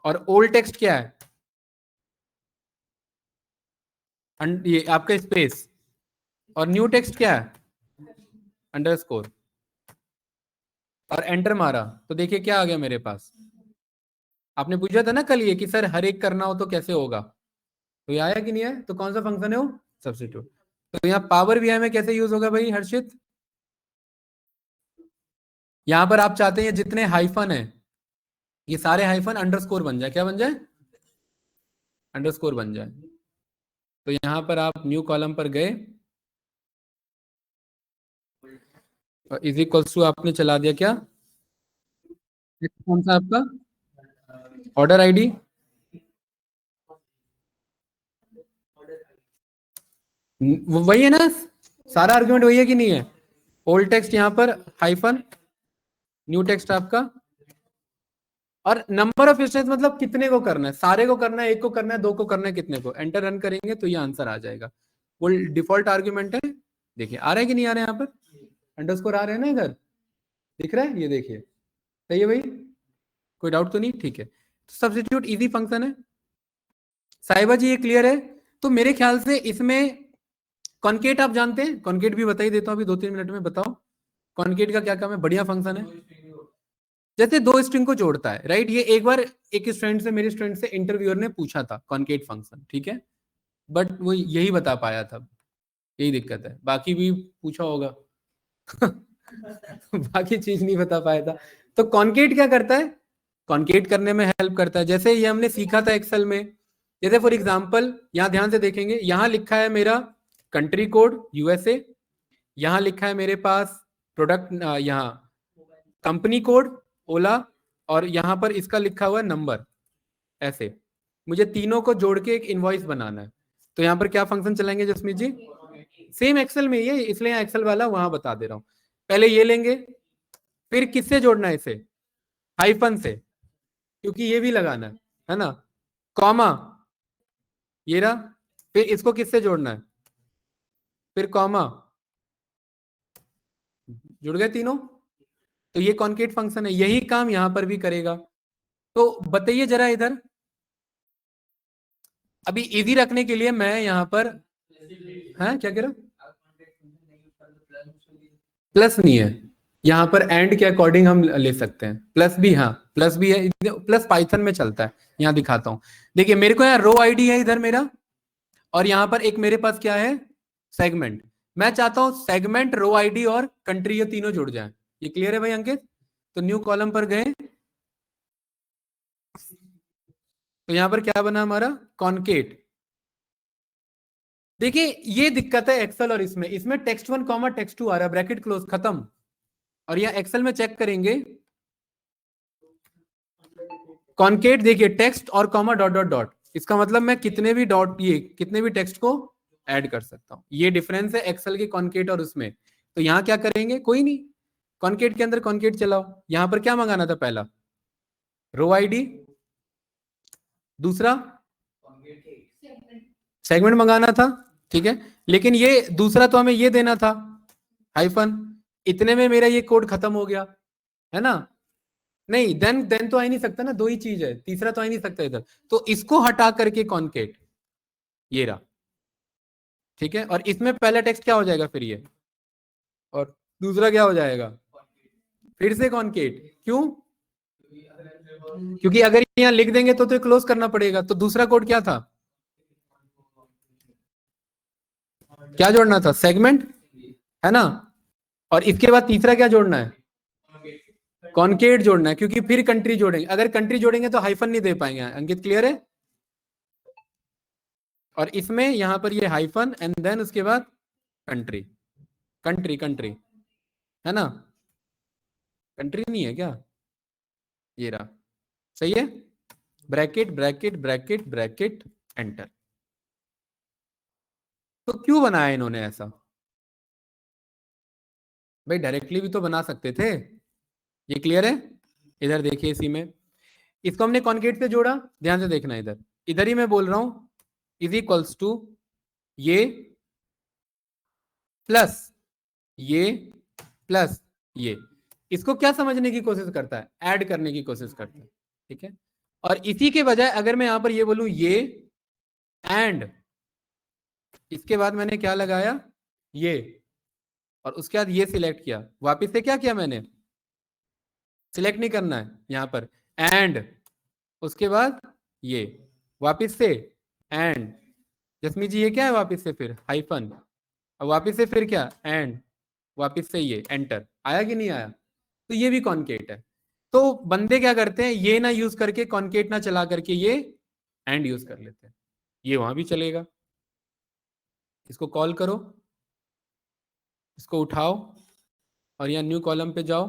और ओल्ड टेक्स्ट क्या है, ये आपका स्पेस, और न्यू टेक्स्ट क्या है अंडरस्कोर, और एंटर मारा तो देखिए क्या आ गया मेरे पास, आपने पूछा था ना कल ये कि सर हर एक करना हो तो कैसे होगा, तो ये आया कि नहीं है? तो कौन सा फंक्शन है वो? सब्स्टिट्यूट। तो यहाँ पावर बीआई में कैसे यूज होगा भाई हर्षित? यहां पर आप चाहते हैं जितने हाइफन है ये सारे हाइफन अंडरस्कोर बन जाए। क्या बन जाए? अंडरस्कोर बन जाए। तो यहां पर आप न्यू कॉलम पर गए, इज इक्वल्स टू आपने चला दिया क्या? कौन सा आपका ऑर्डर आईडी? वही है ना, सारा आर्गुमेंट वही है कि नहीं है? ओल्ड टेक्स्ट यहां पर हाइफन, न्यू टेक्स्ट आपका, और नंबर ऑफ इंस्टेंस मतलब कितने को करना है, सारे को करना है, एक को करना है, दो को करना है, कितने को? एंटर रन करेंगे तो ये आंसर आ जाएगा। वो डिफॉल्ट आर्ग्यूमेंट है। देखिए आ रहा है कि नहीं आ रहा है? यहाँ पर अंडरस्कोर आ रहे हैं ना, इधर दिख रहा है, ये देखिए सही है भाई, कोई डाउट तो नहीं? ठीक है, तो सब्स्टिट्यूट इजी फंक्शन है। साहिबा जी ये क्लियर है? तो मेरे ख्याल से इसमें कॉन्केट आप जानते हैं, कॉन्केट भी बता ही देता हूँ अभी 2-3 मिनट में। बताओ कॉन्केट का क्या काम है? बढ़िया फंक्शन है, जैसे दो स्ट्रिंग को जोड़ता है, राइट? ये एक बार एक स्टूडेंट से, मेरे स्टूडेंट से इंटरव्यूअर ने पूछा था कॉन्केट फंक्शन, ठीक है, बट वो यही बता पाया था, यही दिक्कत है, बाकी भी पूछा होगा बाकी चीज नहीं बता पाया था। तो कॉन्केट क्या करता है? कॉन्केट करने में हेल्प करता है, जैसे ये हमने सीखा था एक्सेल में। जैसे फॉर एग्जांपल यहां ध्यान से देखेंगे, यहां लिखा है मेरा कंट्री कोड यूएसए, यहां लिखा है मेरे पास प्रोडक्ट, यहाँ कंपनी कोड ओला, और यहां पर इसका लिखा हुआ है नंबर। ऐसे मुझे तीनों को जोड़ के एक इनवॉइस बनाना है। तो यहाँ पर क्या फंक्शन चलाएंगे जसमीत जी? सेम एक्सेल में ये, इसलिए एक्सेल वाला वहां बता दे रहा हूं। पहले ये लेंगे, फिर किससे जोड़ना है इसे? हाइफन से, क्योंकि ये भी लगाना है ना, कॉमा, ये रहा, फिर इसको किससे जोड़ना है? फिर कॉमा, जुड़ गए तीनों। तो ये कॉन्केट फंक्शन है, यही काम यहां पर भी करेगा। तो बताइए जरा इधर, अभी इजी रखने के लिए मैं यहां पर, है क्या कह रहा? प्लस नहीं है यहां पर, एंड के अकॉर्डिंग हम ले सकते हैं, प्लस भी, हाँ प्लस भी है, प्लस पाइथन में चलता है। यहां दिखाता हूं, देखिए मेरे को यहाँ रो आईडी है इधर मेरा, और यहां पर एक मेरे पास क्या है? सेगमेंट। मैं चाहता हूं सेगमेंट, रो आईडी और कंट्री, ये तीनों जुड़ जाएं। ये क्लियर है भाई अंकित? तो न्यू कॉलम पर गए, तो यहां पर क्या बना हमारा? कॉन्केट। देखिए ये दिक्कत है एक्सेल और इसमें, इसमें टेक्स्ट 1 कॉमा टेक्स्ट 2 आ रहा है, ब्रैकेट क्लोज, खत्म। और यह एक्सेल में चेक करेंगे, कॉन्केट देखिए टेक्स्ट और कॉमा डॉट डॉट डॉट, इसका मतलब मैं कितने भी डॉट, ये कितने भी टेक्स्ट को ऐड कर सकता हूं। ये डिफरेंस है एक्सेल के कॉन्केट और उसमें। तो यहां क्या करेंगे? कोई नहीं, कॉन्केट के अंदर कॉन्केट चलाओ। यहां पर क्या मंगाना था? पहला रो आईडी, दूसरा सेगमेंट मंगाना था, ठीक है, लेकिन ये दूसरा तो हमें ये देना था हाइफन। इतने में मेरा ये कोड खत्म हो गया, है ना? नहीं, देन तो आ ही नहीं सकता ना, दो ही चीज है, तीसरा तो आ ही नहीं सकता इधर। तो इसको हटा करके कॉन्केट, ये रहा, ठीक है। और इसमें पहला टेक्स्ट क्या हो जाएगा फिर ये, और दूसरा क्या हो जाएगा? फिर से कॉन्केट। क्यों? क्योंकि अगर यहाँ लिख देंगे तो क्लोज करना पड़ेगा। तो दूसरा कोड क्या था? क्या जोड़ना था? सेगमेंट, है ना? और इसके बाद तीसरा क्या जोड़ना है? कॉन्केट जोड़ना है, क्योंकि फिर कंट्री जोड़ेंगे। अगर कंट्री जोड़ेंगे तो हाइफन नहीं दे पाएंगे। अंकित क्लियर है? और इसमें यहां पर ये हाइफन एंड देन उसके बाद कंट्री, कंट्री कंट्री, है ना? कंट्री नहीं है क्या? ये रहा, सही है। Bracket bracket bracket bracket enter. तो क्यों बनाया इन्होंने ऐसा? भाई डायरेक्टली भी तो बना सकते थे। ये क्लियर है? इधर देखिए, इसी में इसको हमने कॉन्केट से जोड़ा, ध्यान से देखना, इधर इधर ही मैं बोल रहा हूं, इज इक्वल्स टू ये प्लस ये प्लस ये। इसको क्या समझने की कोशिश करता है? ऐड करने की कोशिश करता है, ठीक है। और इसी के बजाय अगर मैं यहां पर ये बोलूं ये एंड, इसके बाद मैंने क्या लगाया? ये, और उसके बाद ये सिलेक्ट किया, वापिस से क्या किया मैंने? सिलेक्ट नहीं करना है यहां पर, एंड उसके बाद ये वापस से एंड, जसमी जी ये क्या है वापस से फिर हाइफन, और वापस से फिर क्या एंड, वापस से ये एंटर, आया कि नहीं आया? तो ये भी कॉन्केट है। तो बंदे क्या करते हैं, ये ना यूज करके कॉन्केट ना चला करके ये एंड यूज कर लेते हैं, ये वहां भी चलेगा। इसको कॉल करो, इसको उठाओ और यहाँ न्यू कॉलम पे जाओ,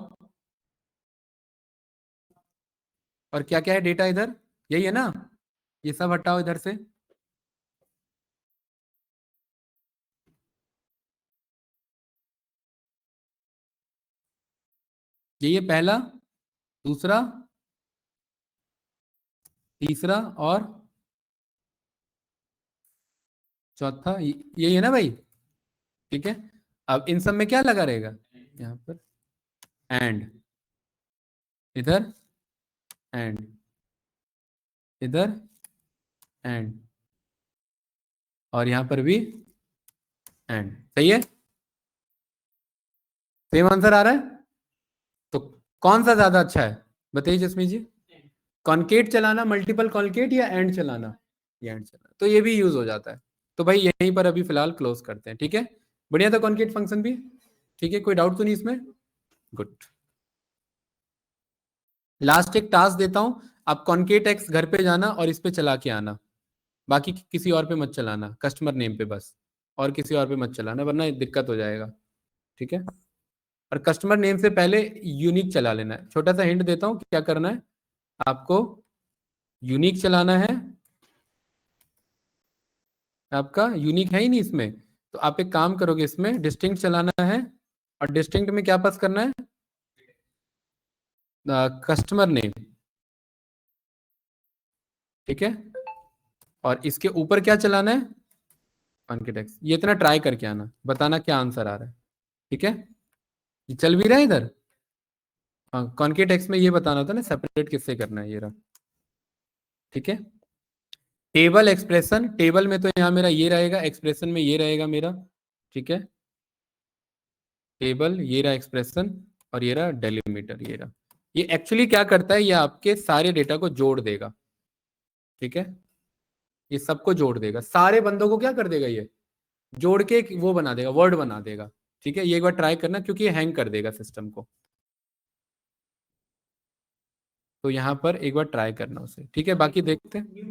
और क्या क्या है डेटा इधर, यही है ना, ये सब हटाओ इधर से, ये पहला, दूसरा, तीसरा और चौथा, यही है ना भाई, ठीक है। अब इन सब में क्या लगा रहेगा, यहाँ पर एंड, इधर एंड, इधर एंड, और यहां पर भी एंड, सही है, सेम आंसर आ रहा है। तो कौन सा ज्यादा अच्छा है बताइए जसमी जी, कॉन्केट चलाना, मल्टीपल कॉन्केट, या एंड चलाना? ये एंड चलाना, तो ये भी यूज हो जाता है। तो भाई यहीं पर अभी फिलहाल क्लोज करते हैं, ठीक है। बढ़िया था कॉन्केट फंक्शन भी, ठीक है, कोई डाउट तो नहीं इसमें? गुड। लास्ट एक टास्क देता हूं, आप कॉन्केट एक्स घर पे जाना और इस पे चला के आना, बाकी किसी और पे मत चलाना, कस्टमर नेम पे बस, और किसी और पे मत चलाना वरना दिक्कत हो जाएगा, ठीक है। और कस्टमर नेम से पहले यूनिक चला लेना है। छोटा सा हिंट देता हूं क्या करना है, आपको यूनिक चलाना है, आपका यूनिक है ही नहीं इसमें, तो आप एक काम करोगे, इसमें डिस्टिंक्ट चलाना है, और डिस्टिंक्ट में क्या पास करना है, कस्टमर नेम, ठीक है। और इसके ऊपर क्या चलाना है, कॉन्केट। ये इतना ट्राई करके आना, बताना क्या आंसर आ रहा है, ठीक है। ये चल भी रहा है इधर, हाँ कॉन्केट एक्स में ये बताना था ना सेपरेट किससे करना है, ये रहा, ठीक है। टेबल एक्सप्रेशन, टेबल में तो यहाँ मेरा ये रहेगा, एक्सप्रेशन में ये रहेगा मेरा, ठीक है। टेबल ये रहा एक्सप्रेशन, और ये रहा डेलिमीटर, ये रहा। ये एक्चुअली क्या करता है, ये आपके सारे डेटा को जोड़ देगा, ठीक है। ये सबको जोड़ देगा, सारे बंदों को क्या कर देगा, ये जोड़ के एक वो बना देगा, वर्ड बना देगा, ठीक है। ये एक बार ट्राई करना क्योंकि ये हैंग कर देगा सिस्टम को, तो यहाँ पर एक बार ट्राई करना उसे, ठीक है। बाकी देखते हैं।